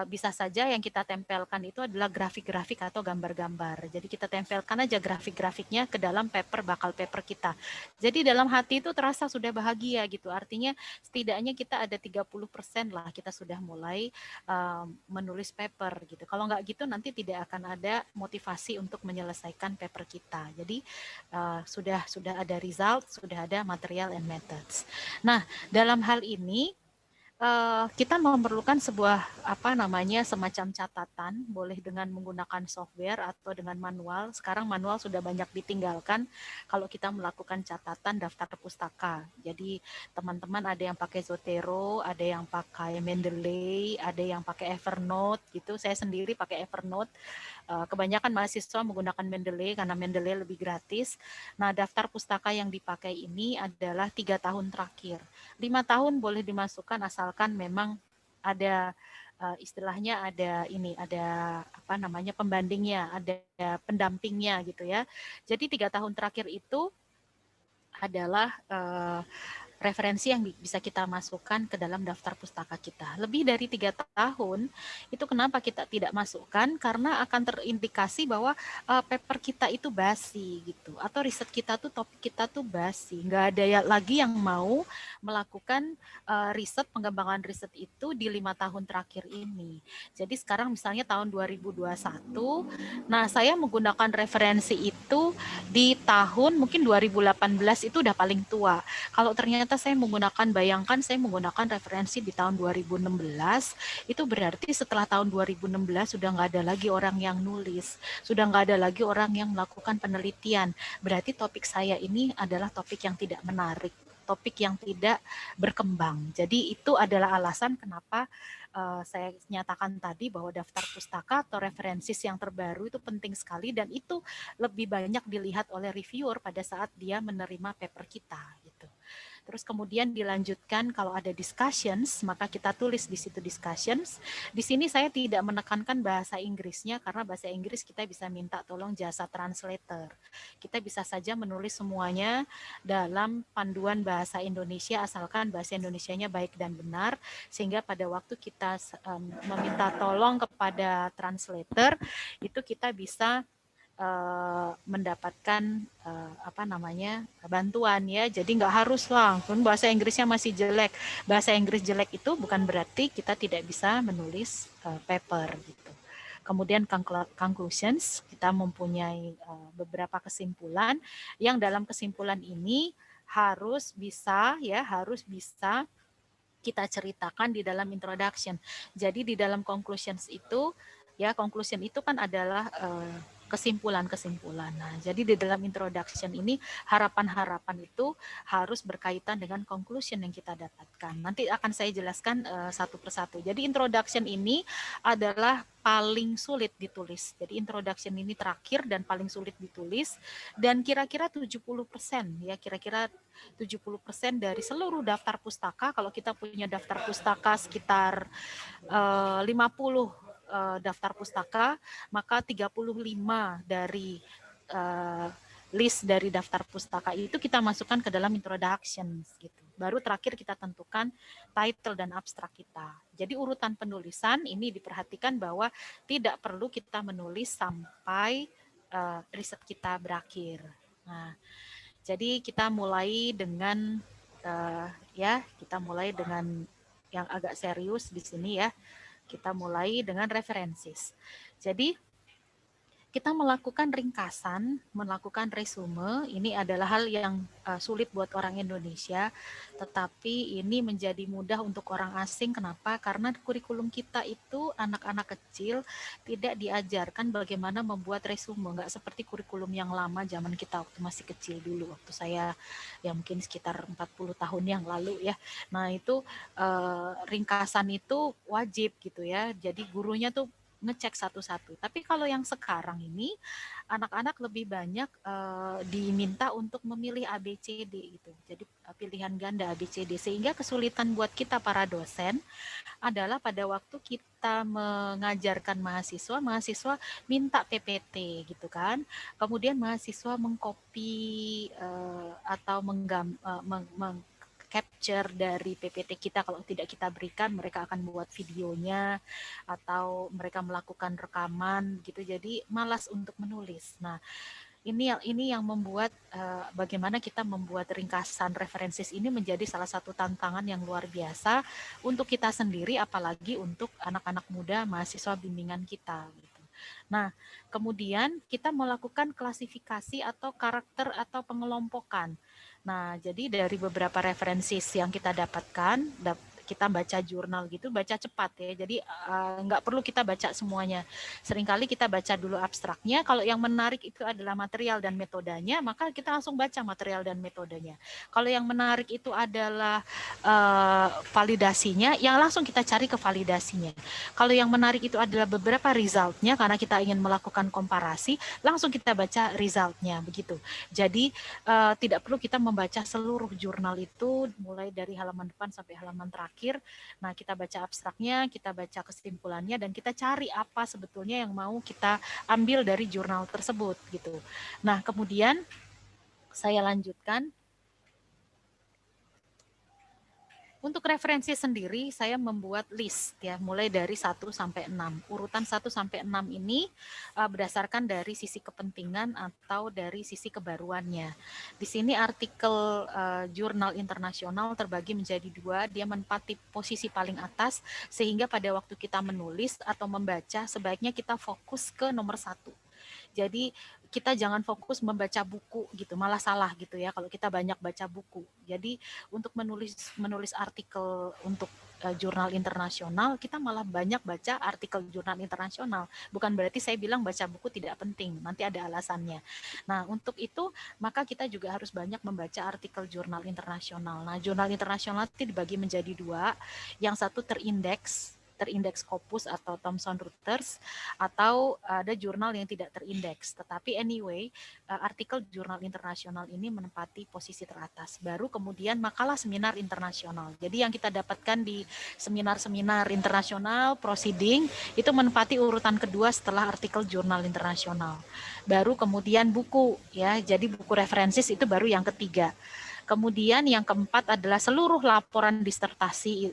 bisa saja yang kita tempelkan itu adalah grafik-grafik atau gambar-gambar. Jadi kita tempelkan aja grafik-grafiknya ke dalam bakal paper kita. Jadi dalam hati itu terasa sudah bahagia gitu. Artinya setidaknya kita ada 30% lah kita sudah mulai menulis paper gitu. Kalau nggak gitu nanti tidak akan ada motivasi untuk menyelesaikan paper kita. Jadi sudah ada result, sudah ada material and methods. Nah, dalam hal ini kita memerlukan sebuah semacam catatan, boleh dengan menggunakan software atau dengan manual. Sekarang manual sudah banyak ditinggalkan kalau kita melakukan catatan daftar pustaka. Jadi teman-teman ada yang pakai Zotero, ada yang pakai Mendeley, ada yang pakai Evernote gitu. Saya sendiri pakai Evernote. Kebanyakan mahasiswa menggunakan Mendeley karena Mendeley lebih gratis. Nah, daftar pustaka yang dipakai ini adalah 3 tahun terakhir. 5 tahun boleh dimasukkan asalkan memang ada istilahnya ada pembandingnya, ada pendampingnya gitu ya. Jadi 3 tahun terakhir itu adalah referensi yang bisa kita masukkan ke dalam daftar pustaka kita. Lebih dari 3 tahun, itu kenapa kita tidak masukkan? Karena akan terindikasi bahwa paper kita itu basi gitu, atau riset kita tuh, topik kita tuh basi. Nggak ada lagi yang mau melakukan riset, pengembangan riset itu di 5 tahun terakhir ini. Jadi sekarang misalnya tahun 2021, nah saya menggunakan referensi itu di tahun mungkin 2018 itu udah paling tua. Kalau ternyata saya bayangkan saya menggunakan referensi di tahun 2016, itu berarti setelah tahun 2016 sudah nggak ada lagi orang yang nulis, sudah nggak ada lagi orang yang melakukan penelitian. Berarti topik saya ini adalah topik yang tidak menarik, topik yang tidak berkembang. Jadi itu adalah alasan kenapa saya nyatakan tadi bahwa daftar pustaka atau referensi yang terbaru itu penting sekali, dan itu lebih banyak dilihat oleh reviewer pada saat dia menerima paper kita gitu. Terus kemudian dilanjutkan kalau ada discussions, maka kita tulis di situ discussions. Di sini saya tidak menekankan bahasa Inggrisnya karena bahasa Inggris kita bisa minta tolong jasa translator. Kita bisa saja menulis semuanya dalam panduan bahasa Indonesia asalkan bahasa Indonesianya baik dan benar, sehingga pada waktu kita meminta tolong kepada translator itu kita bisa mendapatkan bantuan ya. Jadi nggak harus langsung bahasa Inggrisnya masih jelek. Bahasa Inggris jelek itu bukan berarti kita tidak bisa menulis paper gitu. Kemudian conclusions, kita mempunyai beberapa kesimpulan yang dalam kesimpulan ini harus bisa kita ceritakan di dalam introduction. Jadi di dalam conclusions itu ya, conclusion itu kan adalah kesimpulan-kesimpulan. Nah, jadi di dalam introduction ini harapan-harapan itu harus berkaitan dengan conclusion yang kita dapatkan. Nanti akan saya jelaskan satu persatu. Jadi introduction ini adalah paling sulit ditulis. Jadi introduction ini terakhir dan paling sulit ditulis, dan kira-kira 70% ya, kira-kira 70% dari seluruh daftar pustaka. Kalau kita punya daftar pustaka sekitar 50 daftar pustaka, maka 35 dari list dari daftar pustaka itu kita masukkan ke dalam introduction gitu. Baru terakhir kita tentukan title dan abstrak kita. Jadi urutan penulisan ini diperhatikan bahwa tidak perlu kita menulis sampai riset kita berakhir. Nah, jadi kita mulai dengan kita mulai dengan yang agak serius di sini ya. Kita mulai dengan referensis. Jadi kita melakukan ringkasan, melakukan resume, ini adalah hal yang sulit buat orang Indonesia, tetapi ini menjadi mudah untuk orang asing. Kenapa? Karena kurikulum kita itu anak-anak kecil tidak diajarkan bagaimana membuat resume, nggak seperti kurikulum yang lama zaman kita waktu masih kecil dulu, waktu saya ya mungkin sekitar 40 tahun yang lalu ya. Nah itu ringkasan itu wajib gitu ya, jadi gurunya tuh ngecek satu-satu. Tapi kalau yang sekarang ini anak-anak lebih banyak diminta untuk memilih ABCD gitu. Jadi pilihan ganda ABCD, sehingga kesulitan buat kita para dosen adalah pada waktu kita mengajarkan mahasiswa minta PPT gitu kan. Kemudian mahasiswa mengcopy atau capture dari PPT kita. Kalau tidak kita berikan, mereka akan buat videonya atau mereka melakukan rekaman gitu. Jadi malas untuk menulis. Nah, ini yang membuat bagaimana kita membuat ringkasan referensis ini menjadi salah satu tantangan yang luar biasa untuk kita sendiri, apalagi untuk anak-anak muda mahasiswa bimbingan kita gitu. Nah, kemudian kita melakukan klasifikasi atau karakter atau pengelompokan. Nah, jadi dari beberapa referensis yang kita dapatkan, kita baca jurnal gitu, baca cepat ya. Jadi nggak perlu kita baca semuanya. Seringkali kita baca dulu abstraknya. Kalau yang menarik itu adalah material dan metodenya, maka kita langsung baca material dan metodenya. Kalau yang menarik itu adalah validasinya, yang langsung kita cari ke validasinya. Kalau yang menarik itu adalah beberapa resultnya, karena kita ingin melakukan komparasi, langsung kita baca resultnya begitu. Jadi tidak perlu kita membaca seluruh jurnal itu mulai dari halaman depan sampai halaman terakhir. Nah, kita baca abstraknya, kita baca kesimpulannya, dan kita cari apa sebetulnya yang mau kita ambil dari jurnal tersebut gitu. Nah, kemudian saya lanjutkan. Untuk referensi sendiri, saya membuat list ya, mulai dari 1 sampai 6. Urutan 1 sampai 6 ini berdasarkan dari sisi kepentingan atau dari sisi kebaruannya. Di sini artikel jurnal internasional terbagi menjadi 2, dia menempati posisi paling atas, sehingga pada waktu kita menulis atau membaca, sebaiknya kita fokus ke nomor 1. Jadi kita jangan fokus membaca buku gitu, malah salah gitu ya kalau kita banyak baca buku. Jadi untuk menulis artikel untuk jurnal internasional, kita malah banyak baca artikel jurnal internasional. Bukan berarti saya bilang baca buku tidak penting, nanti ada alasannya. Nah, untuk itu maka kita juga harus banyak membaca artikel jurnal internasional. Nah, jurnal internasional itu dibagi menjadi 2, yang satu terindeks Scopus atau Thomson Reuters, atau ada jurnal yang tidak terindeks. Tetapi anyway, artikel jurnal internasional ini menempati posisi teratas. Baru kemudian makalah seminar internasional. Jadi yang kita dapatkan di seminar-seminar internasional, proceeding, itu menempati urutan kedua setelah artikel jurnal internasional. Baru kemudian buku, ya. Jadi buku referensis itu baru yang ketiga. Kemudian yang keempat adalah seluruh laporan disertasi,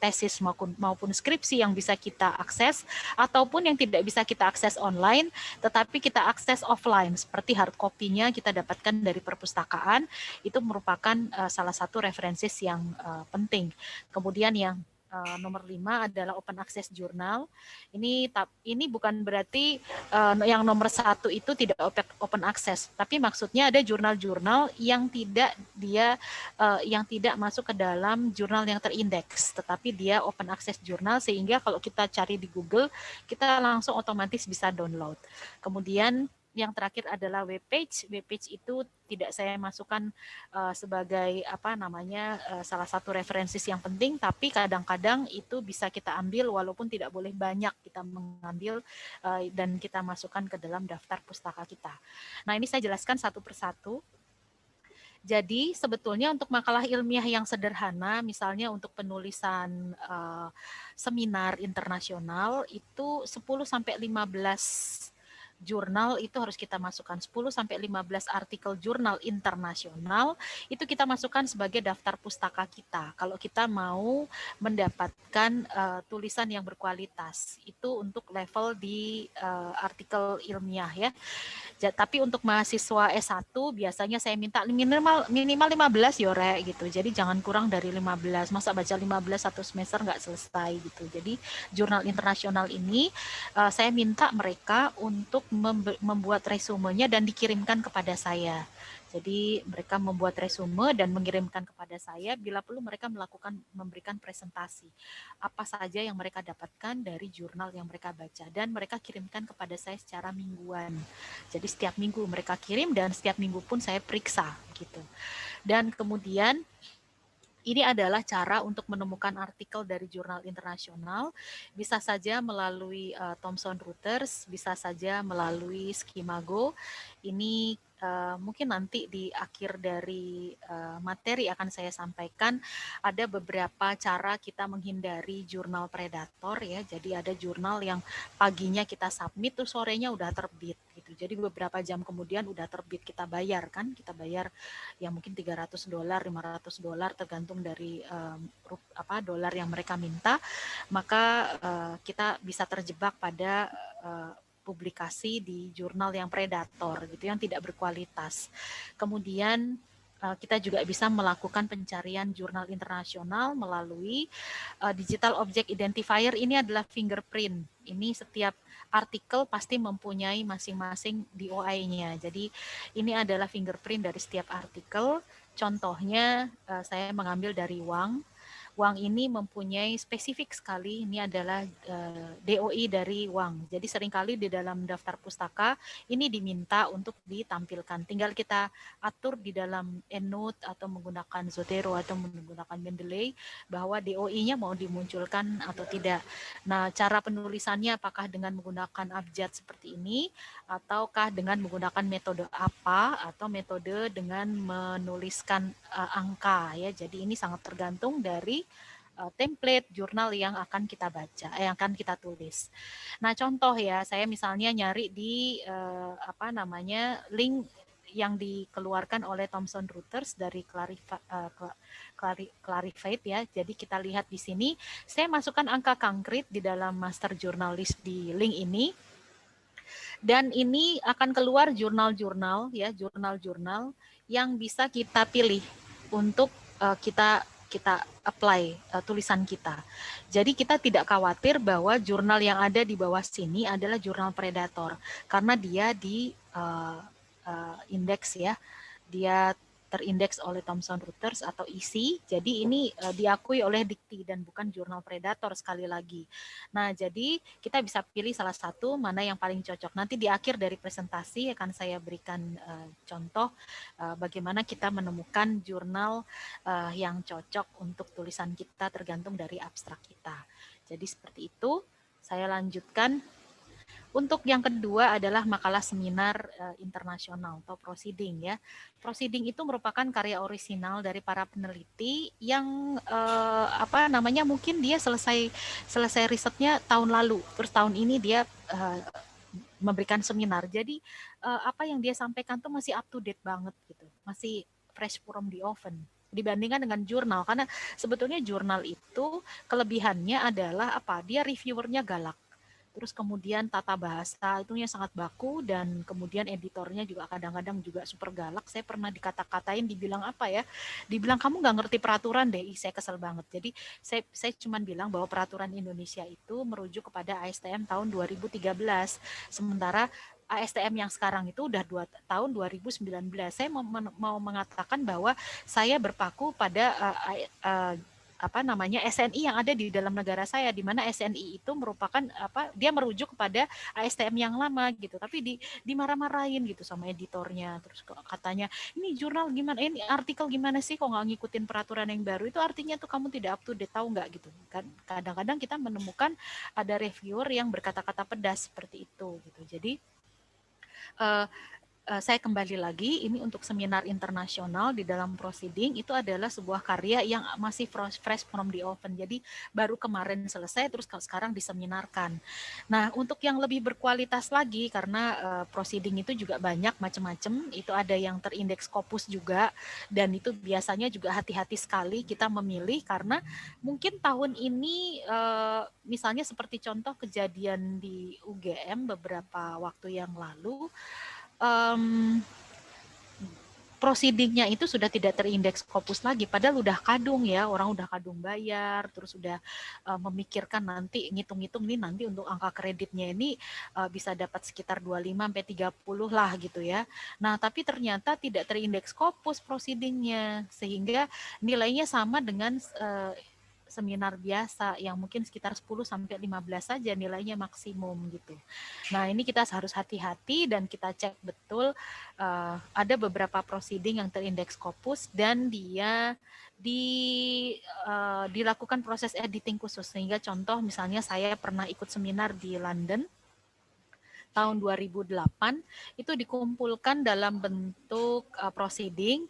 tesis maupun skripsi yang bisa kita akses, ataupun yang tidak bisa kita akses online, tetapi kita akses offline, seperti hard copy-nya kita dapatkan dari perpustakaan, itu merupakan salah satu referensis yang penting. Kemudian yang nomor 5 adalah open access jurnal. Ini bukan berarti yang nomor 1 itu tidak open access, tapi maksudnya ada jurnal-jurnal yang tidak masuk ke dalam jurnal yang terindeks, tetapi dia open access jurnal, sehingga kalau kita cari di Google, kita langsung otomatis bisa download. Kemudian yang terakhir adalah webpage. Webpage itu tidak saya masukkan sebagai salah satu referensis yang penting, tapi kadang-kadang itu bisa kita ambil walaupun tidak boleh banyak kita mengambil dan kita masukkan ke dalam daftar pustaka kita. Nah, ini saya jelaskan satu persatu. Jadi sebetulnya untuk makalah ilmiah yang sederhana, misalnya untuk penulisan seminar internasional, itu 10-15 jurnal itu harus kita masukkan, 10-15 artikel jurnal internasional itu kita masukkan sebagai daftar pustaka kita. Kalau kita mau mendapatkan tulisan yang berkualitas, itu untuk level di artikel ilmiah ya. Tapi untuk mahasiswa S1 biasanya saya minta minimal 15 yore gitu. Jadi jangan kurang dari 15. Masa baca 15 satu semester nggak selesai gitu. Jadi jurnal internasional ini saya minta mereka untuk membuat resumenya dan dikirimkan kepada saya. Jadi mereka membuat resume dan mengirimkan kepada saya. Bila perlu mereka memberikan presentasi apa saja yang mereka dapatkan dari jurnal yang mereka baca, dan mereka kirimkan kepada saya secara mingguan. Jadi setiap minggu mereka kirim dan setiap minggu pun saya periksa gitu. Dan kemudian Ini adalah cara untuk menemukan artikel dari jurnal internasional, bisa saja melalui Thomson Reuters, bisa saja melalui Skimago. Ini mungkin nanti di akhir dari materi akan saya sampaikan ada beberapa cara kita menghindari jurnal predator ya. Jadi ada jurnal yang paginya kita submit tuh sorenya udah terbit gitu. Jadi beberapa jam kemudian udah terbit, kita bayar kan, kita bayar yang mungkin $300, $500 tergantung dari dolar yang mereka minta, maka kita bisa terjebak pada publikasi di jurnal yang predator gitu, yang tidak berkualitas. Kemudian kita juga bisa melakukan pencarian jurnal internasional melalui digital object identifier. Ini adalah fingerprint. Ini setiap artikel pasti mempunyai masing-masing DOI-nya. Jadi ini adalah fingerprint dari setiap artikel. Contohnya saya mengambil dari Wang. Wang ini mempunyai spesifik sekali, ini adalah DOI dari Wang. Jadi seringkali di dalam daftar pustaka ini diminta untuk ditampilkan. Tinggal kita atur di dalam EndNote atau menggunakan Zotero atau menggunakan Mendeley bahwa DOI-nya mau dimunculkan atau tidak. Nah, cara penulisannya apakah dengan menggunakan abjad seperti ini ataukah dengan menggunakan metode apa atau metode dengan menuliskan angka ya. Jadi ini sangat tergantung dari template jurnal yang akan kita baca, yang akan kita tulis. Nah, contoh ya, saya misalnya nyari di link yang dikeluarkan oleh Thomson Reuters dari Clarivate ya. Jadi kita lihat di sini, saya masukkan angka konkret di dalam master journalist di link ini. Dan ini akan keluar jurnal-jurnal ya, jurnal-jurnal yang bisa kita pilih untuk kita apply tulisan kita. Jadi kita tidak khawatir bahwa jurnal yang ada di bawah sini adalah jurnal predator karena dia di indeks ya. Dia terindeks oleh Thomson Reuters atau ISI. Jadi ini diakui oleh Dikti dan bukan jurnal predator sekali lagi. Nah, jadi kita bisa pilih salah satu mana yang paling cocok. Nanti di akhir dari presentasi akan saya berikan contoh bagaimana kita menemukan jurnal yang cocok untuk tulisan kita tergantung dari abstrak kita. Jadi seperti itu. Saya lanjutkan. Untuk yang kedua adalah makalah seminar internasional atau proceeding ya. Proceeding itu merupakan karya orisinal dari para peneliti yang mungkin dia selesai risetnya tahun lalu, terus tahun ini dia memberikan seminar. Jadi apa yang dia sampaikan tuh masih up to date banget gitu, masih fresh from the oven dibandingkan dengan jurnal, karena sebetulnya jurnal itu kelebihannya adalah apa? Dia reviewernya galak. Terus kemudian tata bahasa itunya sangat baku dan kemudian editornya juga kadang-kadang juga super galak. Saya pernah dikata-katain, dibilang apa ya? Dibilang kamu nggak ngerti peraturan deh. Saya kesel banget. Jadi saya cuma bilang bahwa peraturan Indonesia itu merujuk kepada ASTM tahun 2013. Sementara ASTM yang sekarang itu udah tahun 2019. Saya mau mengatakan bahwa saya berpaku pada SNI yang ada di dalam negara saya, di mana SNI itu merupakan dia merujuk kepada ASTM yang lama gitu, tapi dimarah-marahin gitu sama editornya. Terus katanya ini jurnal gimana, ini artikel gimana sih kok nggak ngikutin peraturan yang baru, itu artinya tuh kamu tidak up to date, tahu nggak gitu kan. Kadang-kadang kita menemukan ada reviewer yang berkata-kata pedas seperti itu gitu. Jadi saya kembali lagi, ini untuk seminar internasional di dalam proceeding itu adalah sebuah karya yang masih fresh from the oven. Jadi baru kemarin selesai, terus sekarang diseminarkan. Nah, untuk yang lebih berkualitas lagi, karena proceeding itu juga banyak macam-macam, itu ada yang terindeks Scopus juga, dan itu biasanya juga hati-hati sekali kita memilih, karena mungkin tahun ini misalnya seperti contoh kejadian di UGM beberapa waktu yang lalu, proceedingnya itu sudah tidak terindeks Scopus lagi, padahal udah kadung ya, orang udah kadung bayar, terus udah memikirkan nanti ngitung-ngitung nih nanti untuk angka kreditnya ini bisa dapat sekitar 25-30 lah gitu ya. Nah, tapi ternyata tidak terindeks Scopus proceedingnya, sehingga nilainya sama dengan seminar biasa yang mungkin sekitar 10 sampai 15 saja nilainya maksimum gitu. Nah, ini kita harus hati-hati dan kita cek betul ada beberapa proceeding yang terindeks Scopus dan dia dilakukan proses editing khusus, sehingga contoh misalnya saya pernah ikut seminar di London tahun 2008 itu dikumpulkan dalam bentuk proceeding,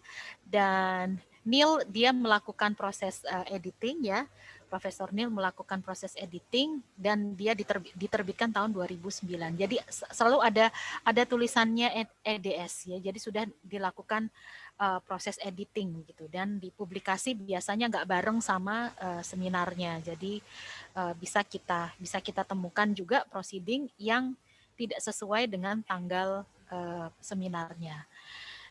dan Neil dia melakukan proses editing ya. Profesor Neil melakukan proses editing dan dia diterbitkan tahun 2009. Jadi selalu ada tulisannya EDS ya. Jadi sudah dilakukan proses editing gitu, dan dipublikasi biasanya nggak bareng sama seminarnya. Jadi bisa kita temukan juga proceeding yang tidak sesuai dengan tanggal seminarnya.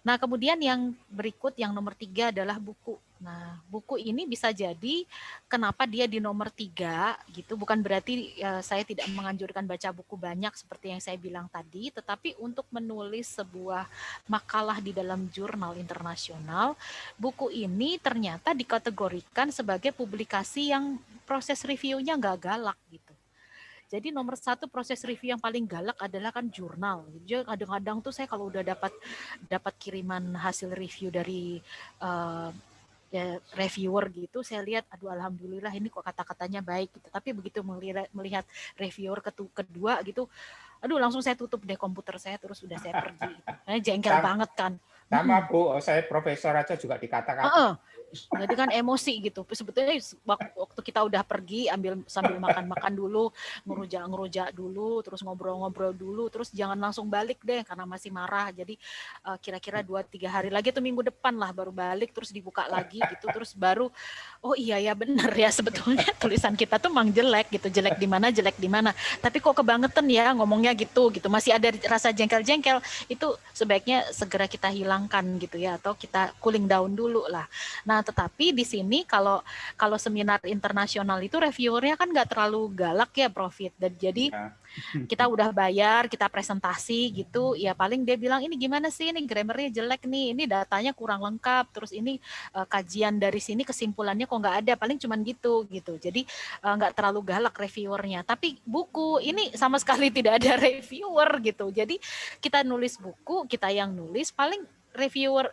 Nah, kemudian yang berikut, yang nomor 3 adalah buku. Nah, buku ini bisa jadi kenapa dia di nomor 3 gitu, bukan berarti saya tidak menganjurkan baca buku banyak seperti yang saya bilang tadi, tetapi untuk menulis sebuah makalah di dalam jurnal internasional, buku ini ternyata dikategorikan sebagai publikasi yang proses reviewnya nggak galak gitu. Jadi nomor 1 proses review yang paling galak adalah kan jurnal. Jadi kadang-kadang tuh saya kalau udah dapat kiriman hasil review dari ya, reviewer gitu, saya lihat, aduh alhamdulillah ini kok kata-katanya baik gitu. Tapi begitu melihat reviewer kedua gitu, aduh langsung saya tutup deh komputer saya, terus udah saya pergi. Gitu. Jengkel banget kan. Sama Bu, saya profesor aja juga dikata-kata. Jadi kan emosi gitu. Sebetulnya waktu kita udah pergi sambil makan-makan dulu, ngerujak dulu, terus ngobrol-ngobrol dulu, terus jangan langsung balik deh karena masih marah. Jadi kira-kira 2-3 hari lagi tuh minggu depan lah baru balik, terus dibuka lagi gitu, terus baru oh iya ya benar ya, sebetulnya tulisan kita tuh memang jelek gitu, jelek di mana. Tapi kok kebangetan ya ngomongnya gitu, masih ada rasa jengkel-jengkel, itu sebaiknya segera kita hilangkan gitu ya, atau kita cooling down dulu lah. Nah, tetapi di sini kalau seminar internasional itu reviewernya kan nggak terlalu galak ya, Profit. Dan jadi kita udah bayar, kita presentasi gitu, ya paling dia bilang ini gimana sih, ini grammarnya jelek nih, ini datanya kurang lengkap, terus ini kajian dari sini kesimpulannya kok nggak ada, paling cuman gitu. Jadi nggak terlalu galak reviewernya. Tapi buku ini sama sekali tidak ada reviewer gitu. Jadi kita nulis buku, kita yang nulis, paling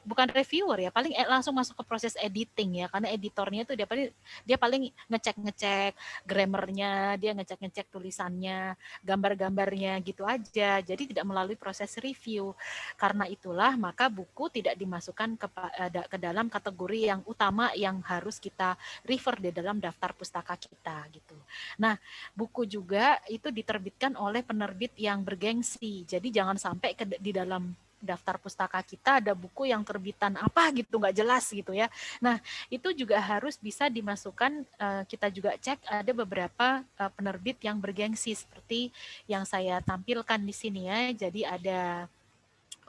bukan reviewer ya, paling langsung masuk ke proses editing ya, karena editornya itu dia paling ngecek grammarnya, dia ngecek tulisannya, gambar-gambarnya gitu aja. Jadi tidak melalui proses review. Karena itulah maka buku tidak dimasukkan ke dalam kategori yang utama yang harus kita refer di dalam daftar pustaka kita gitu. Nah, buku juga itu diterbitkan oleh penerbit yang bergengsi. Jadi jangan sampai di dalam daftar pustaka kita ada buku yang terbitan apa gitu, nggak jelas gitu ya. Nah, itu juga harus bisa dimasukkan, kita juga cek ada beberapa penerbit yang bergengsi seperti yang saya tampilkan di sini ya. Jadi ada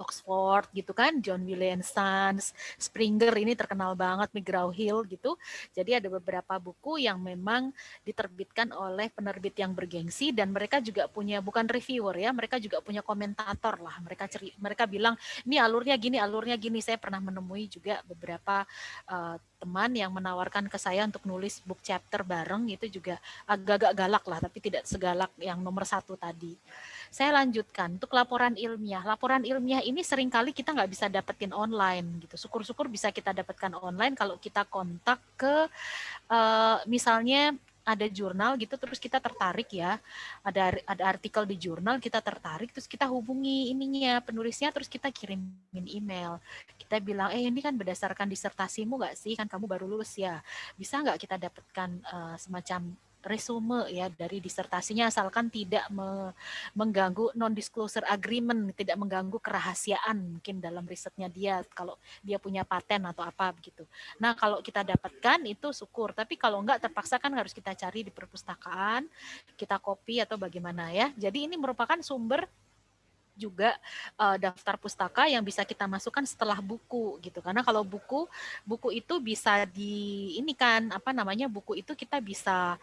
Oxford gitu kan, John William Sons, Springer ini terkenal banget, McGraw-Hill gitu. Jadi ada beberapa buku yang memang diterbitkan oleh penerbit yang bergengsi, dan mereka juga punya, bukan reviewer ya, mereka juga punya komentator lah. Mereka bilang ini alurnya gini. Saya pernah menemui juga beberapa teman yang menawarkan ke saya untuk nulis book chapter bareng, itu juga agak-agak galak lah, tapi tidak segalak yang nomor 1 tadi. Saya lanjutkan untuk laporan ilmiah. Laporan ilmiah ini seringkali kita nggak bisa dapetin online gitu. Syukur-syukur bisa kita dapatkan online kalau kita kontak ke misalnya ada jurnal gitu, terus kita tertarik ya, ada artikel di jurnal, kita tertarik, terus kita hubungi ininya, penulisnya, terus kita kirimin email. Kita bilang, ini kan berdasarkan disertasimu nggak sih, kan kamu baru lulus ya, bisa nggak kita dapatkan semacam resume ya dari disertasinya, asalkan tidak mengganggu non-disclosure agreement, tidak mengganggu kerahasiaan mungkin dalam risetnya dia, kalau dia punya paten atau apa begitu. Nah, kalau kita dapatkan itu syukur, tapi kalau enggak terpaksa kan harus kita cari di perpustakaan, kita copy atau bagaimana ya. Jadi ini merupakan sumber juga daftar pustaka yang bisa kita masukkan setelah buku gitu, karena kalau buku itu bisa buku itu kita bisa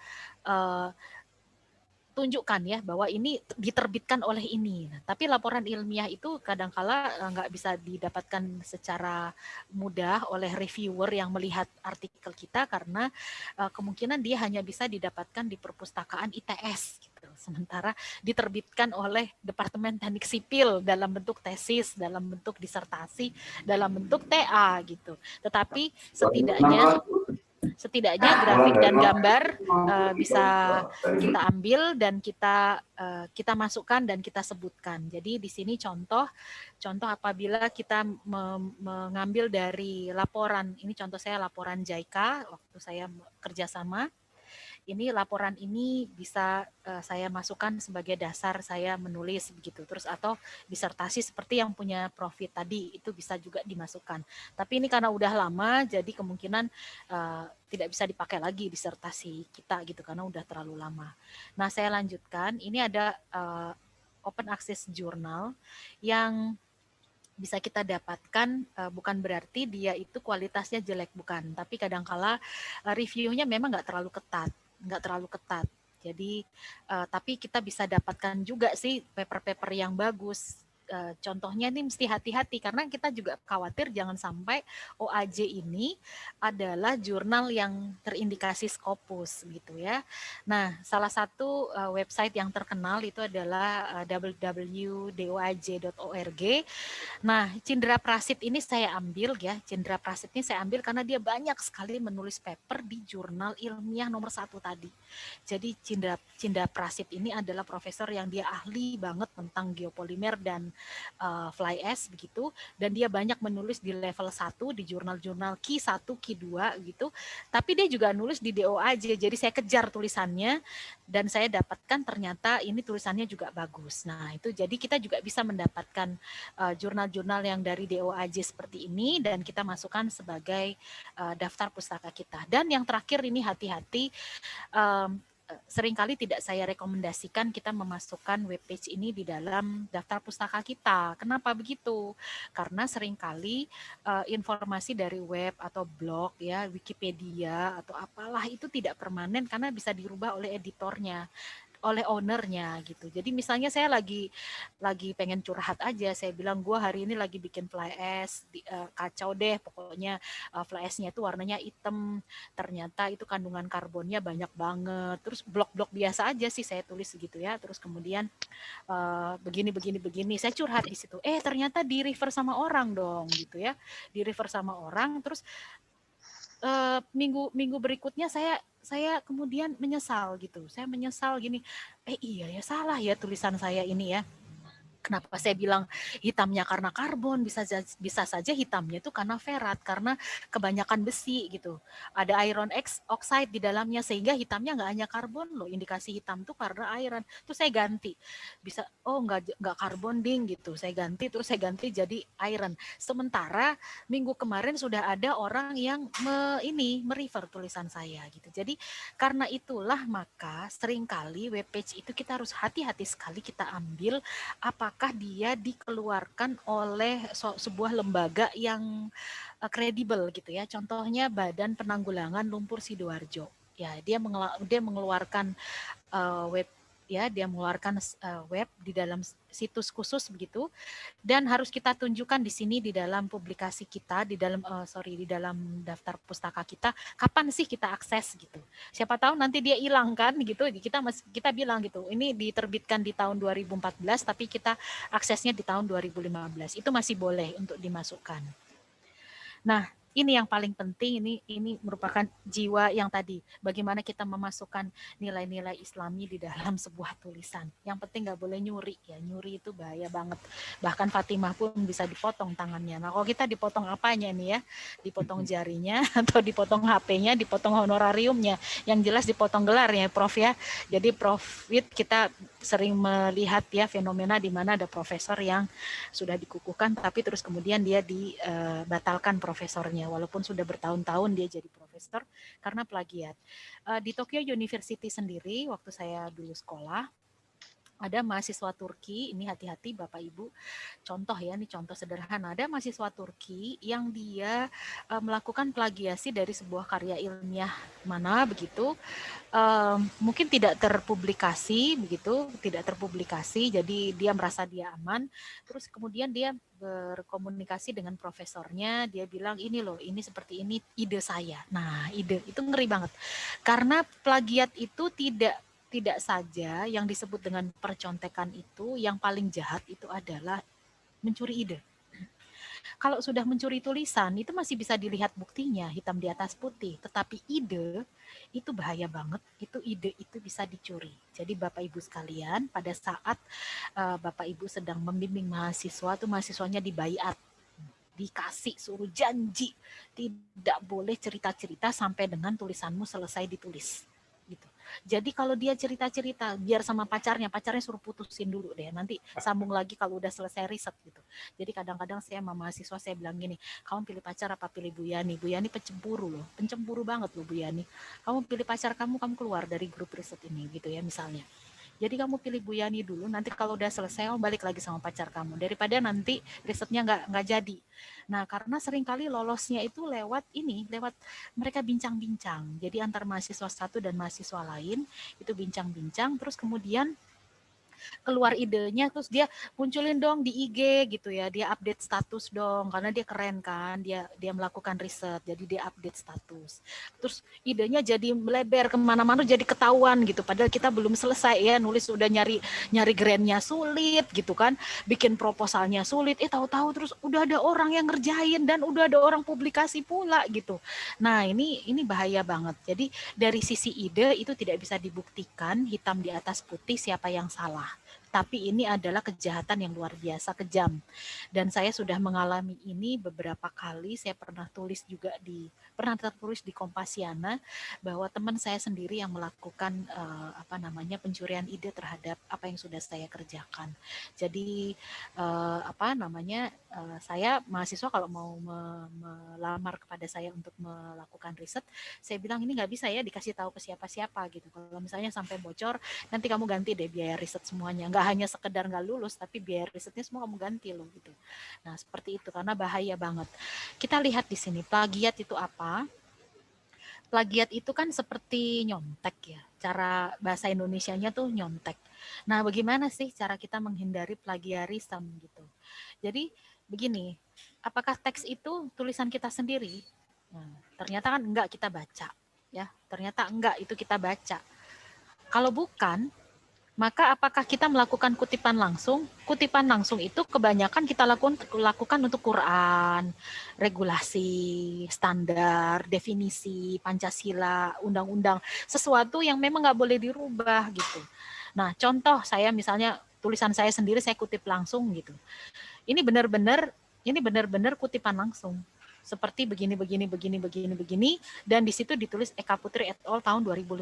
tunjukkan ya bahwa ini diterbitkan oleh ini. Nah, tapi laporan ilmiah itu kadangkala nggak bisa didapatkan secara mudah oleh reviewer yang melihat artikel kita karena kemungkinan dia hanya bisa didapatkan di perpustakaan ITS gitu. Sementara diterbitkan oleh Departemen Teknik Sipil dalam bentuk tesis, dalam bentuk disertasi, dalam bentuk TA gitu. Tetapi setidaknya grafik dan gambar bisa kita ambil dan kita masukkan dan kita sebutkan. Jadi di sini contoh apabila kita mengambil dari laporan, ini contoh saya laporan JICA waktu saya kerjasama. Ini laporan ini bisa saya masukkan sebagai dasar saya menulis begitu. Terus atau disertasi seperti yang punya Profit tadi itu bisa juga dimasukkan. Tapi ini karena udah lama jadi kemungkinan tidak bisa dipakai lagi disertasi kita gitu karena udah terlalu lama. Nah, saya lanjutkan. Ini ada open access journal yang bisa kita dapatkan, bukan berarti dia itu kualitasnya jelek, bukan. Tapi kadangkala reviewnya memang nggak terlalu ketat. Jadi, tapi kita bisa dapatkan juga sih paper-paper yang bagus. Contohnya ini mesti hati-hati karena kita juga khawatir jangan sampai OAJ ini adalah jurnal yang terindikasi Scopus gitu ya. Nah, salah satu website yang terkenal itu adalah www.doaj.org. Nah, Cindra Prasit ini saya ambil ya. Cindra Prasit ini saya ambil karena dia banyak sekali menulis paper di jurnal ilmiah nomor 1 tadi. Jadi Cindra Prasit ini adalah profesor yang dia ahli banget tentang geopolimer dan fly ash begitu. Dan dia banyak menulis di level 1 di jurnal-jurnal Q1, Q2 gitu. Tapi dia juga nulis di DOAJ. Jadi saya kejar tulisannya dan saya dapatkan ternyata ini tulisannya juga bagus. Nah, itu jadi kita juga bisa mendapatkan jurnal-jurnal yang dari DOAJ seperti ini dan kita masukkan sebagai daftar pustaka kita. Dan yang terakhir ini hati-hati, seringkali tidak saya rekomendasikan kita memasukkan webpage ini di dalam daftar pustaka kita. Kenapa begitu? Karena seringkali informasi dari web atau blog ya, Wikipedia atau apalah itu tidak permanen karena bisa dirubah oleh editornya, oleh ownernya gitu. Jadi misalnya saya lagi pengen curhat aja, saya bilang gue hari ini lagi bikin fly ash, kacau deh pokoknya, fly ashnya itu warnanya hitam, ternyata itu kandungan karbonnya banyak banget. Terus blog-blog biasa aja sih saya tulis gitu ya. Terus kemudian begini, saya curhat di situ. Ternyata di refer sama orang dong gitu ya, di refer sama orang. Terus minggu berikutnya saya kemudian menyesal gitu. Saya menyesal gini, iya ya salah ya tulisan saya ini ya. Kenapa saya bilang hitamnya karena karbon, bisa saja hitamnya itu karena ferat, karena kebanyakan besi gitu. Ada iron oxide di dalamnya sehingga hitamnya nggak hanya karbon loh, indikasi hitam tuh karena iron. Terus saya ganti, bisa nggak karbon ding gitu. Saya ganti jadi iron. Sementara minggu kemarin sudah ada orang yang merefer tulisan saya gitu. Jadi karena itulah maka seringkali webpage itu kita harus hati-hati sekali kita ambil apakah dia dikeluarkan oleh sebuah lembaga yang kredibel gitu ya. Contohnya Badan Penanggulangan Lumpur Sidoarjo. Ya, dia mengeluarkan web ya, dia mengeluarkan web di dalam situs khusus begitu, dan harus kita tunjukkan di sini di dalam publikasi kita, di dalam daftar pustaka kita, kapan sih kita akses gitu. Siapa tahu nanti dia hilang kan gitu, kita bilang gitu, ini diterbitkan di tahun 2014 tapi kita aksesnya di tahun 2015, itu masih boleh untuk dimasukkan. Nah, ini yang paling penting, ini merupakan jiwa yang tadi, bagaimana kita memasukkan nilai-nilai Islami di dalam sebuah tulisan. Yang penting nggak boleh nyuri ya, nyuri itu bahaya banget. Bahkan Fatimah pun bisa dipotong tangannya. Nah, kalau kita dipotong apanya nih ya? Dipotong jarinya atau dipotong HP-nya, dipotong honorariumnya. Yang jelas dipotong gelarnya, Prof ya. Jadi Profit kita sering melihat ya fenomena di mana ada profesor yang sudah dikukuhkan tapi terus kemudian dia dibatalkan profesornya walaupun sudah bertahun-tahun dia jadi profesor karena plagiat. Di Tokyo University sendiri waktu saya dulu sekolah ada mahasiswa Turki, ini hati-hati Bapak Ibu, contoh ya, ini contoh sederhana. Ada mahasiswa Turki yang dia melakukan plagiasi dari sebuah karya ilmiah mana begitu, mungkin tidak terpublikasi begitu, jadi dia merasa dia aman. Terus kemudian dia berkomunikasi dengan profesornya, dia bilang ini loh, ini seperti ini ide saya. Nah, ide itu ngeri banget. Karena plagiat itu tidak saja yang disebut dengan percontekan itu, yang paling jahat itu adalah mencuri ide. Kalau sudah mencuri tulisan, itu masih bisa dilihat buktinya, hitam di atas putih. Tetapi ide, itu bahaya banget, itu ide itu bisa dicuri. Jadi Bapak Ibu sekalian, pada saat Bapak Ibu sedang membimbing mahasiswa, tuh mahasiswanya dibaiat, dikasih, suruh janji, tidak boleh cerita-cerita sampai dengan tulisanmu selesai ditulis. Gitu. Jadi kalau dia cerita-cerita, biar sama pacarnya suruh putusin dulu deh, nanti sambung lagi kalau udah selesai riset gitu. Jadi kadang-kadang saya sama mahasiswa saya bilang gini, kamu pilih pacar apa pilih Bu Yani? Bu Yani pencemburu loh, pencemburu banget loh Bu Yani. Kamu pilih pacar kamu keluar dari grup riset ini gitu ya misalnya. Jadi kamu pilih Bu Yani dulu, nanti kalau udah selesai kamu balik lagi sama pacar kamu, daripada nanti risetnya nggak jadi. Nah, karena seringkali lolosnya itu lewat mereka bincang-bincang. Jadi antar mahasiswa satu dan mahasiswa lain itu bincang-bincang, terus kemudian keluar idenya, terus dia munculin dong di IG gitu ya, dia update status dong, karena dia keren kan, dia melakukan riset, jadi dia update status. Terus idenya jadi melebar kemana-mana, jadi ketahuan gitu, padahal kita belum selesai ya, nulis udah nyari grantnya sulit gitu kan, bikin proposalnya sulit, tahu-tahu terus udah ada orang yang ngerjain dan udah ada orang publikasi pula gitu. Nah ini bahaya banget. Jadi dari sisi ide itu tidak bisa dibuktikan hitam di atas putih siapa yang salah. Tapi ini adalah kejahatan yang luar biasa, kejam. Dan saya sudah mengalami ini beberapa kali. Saya pernah tertulis di Kompasiana bahwa teman saya sendiri yang melakukan pencurian ide terhadap apa yang sudah saya kerjakan. Jadi saya mahasiswa kalau mau melamar kepada saya untuk melakukan riset, saya bilang ini nggak bisa ya dikasih tahu ke siapa-siapa gitu. Kalau misalnya sampai bocor, nanti kamu ganti deh biaya riset semuanya. Nggak hanya sekedar nggak lulus, tapi biaya risetnya semua kamu ganti loh gitu. Nah seperti itu, karena bahaya banget. Kita lihat di sini, plagiat itu apa? Plagiat itu kan seperti nyontek ya. Cara bahasa Indonesianya tuh nyontek. Nah bagaimana sih cara kita menghindari plagiarisme gitu? Jadi begini, apakah teks itu tulisan kita sendiri? Nah, ternyata kan enggak, kita baca. Ya, ternyata enggak, itu kita baca. Kalau bukan, maka apakah kita melakukan kutipan langsung? Kutipan langsung itu kebanyakan kita lakukan untuk Quran, regulasi, standar, definisi, Pancasila, undang-undang, sesuatu yang memang nggak boleh dirubah gitu. Nah, contoh saya misalnya tulisan saya sendiri saya kutip langsung gitu. Ini benar-benar kutipan langsung. Seperti begini, dan di situ ditulis Eka Putri et al. Tahun 2015.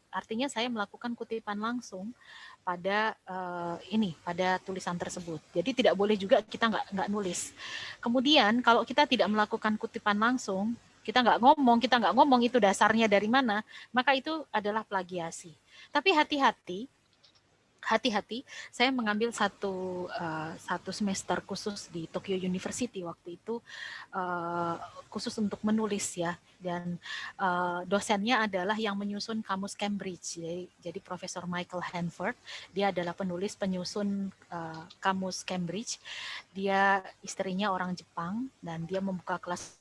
Artinya saya melakukan kutipan langsung pada pada tulisan tersebut. Jadi tidak boleh juga kita nggak nulis. Kemudian kalau kita tidak melakukan kutipan langsung, kita nggak ngomong itu dasarnya dari mana, maka itu adalah plagiasi. Tapi hati-hati, saya mengambil satu semester khusus di Tokyo University waktu itu, khusus untuk menulis ya, dan dosennya adalah yang menyusun kamus Cambridge, jadi Profesor Michael Hanford, dia adalah penyusun kamus Cambridge, dia istrinya orang Jepang dan dia membuka kelas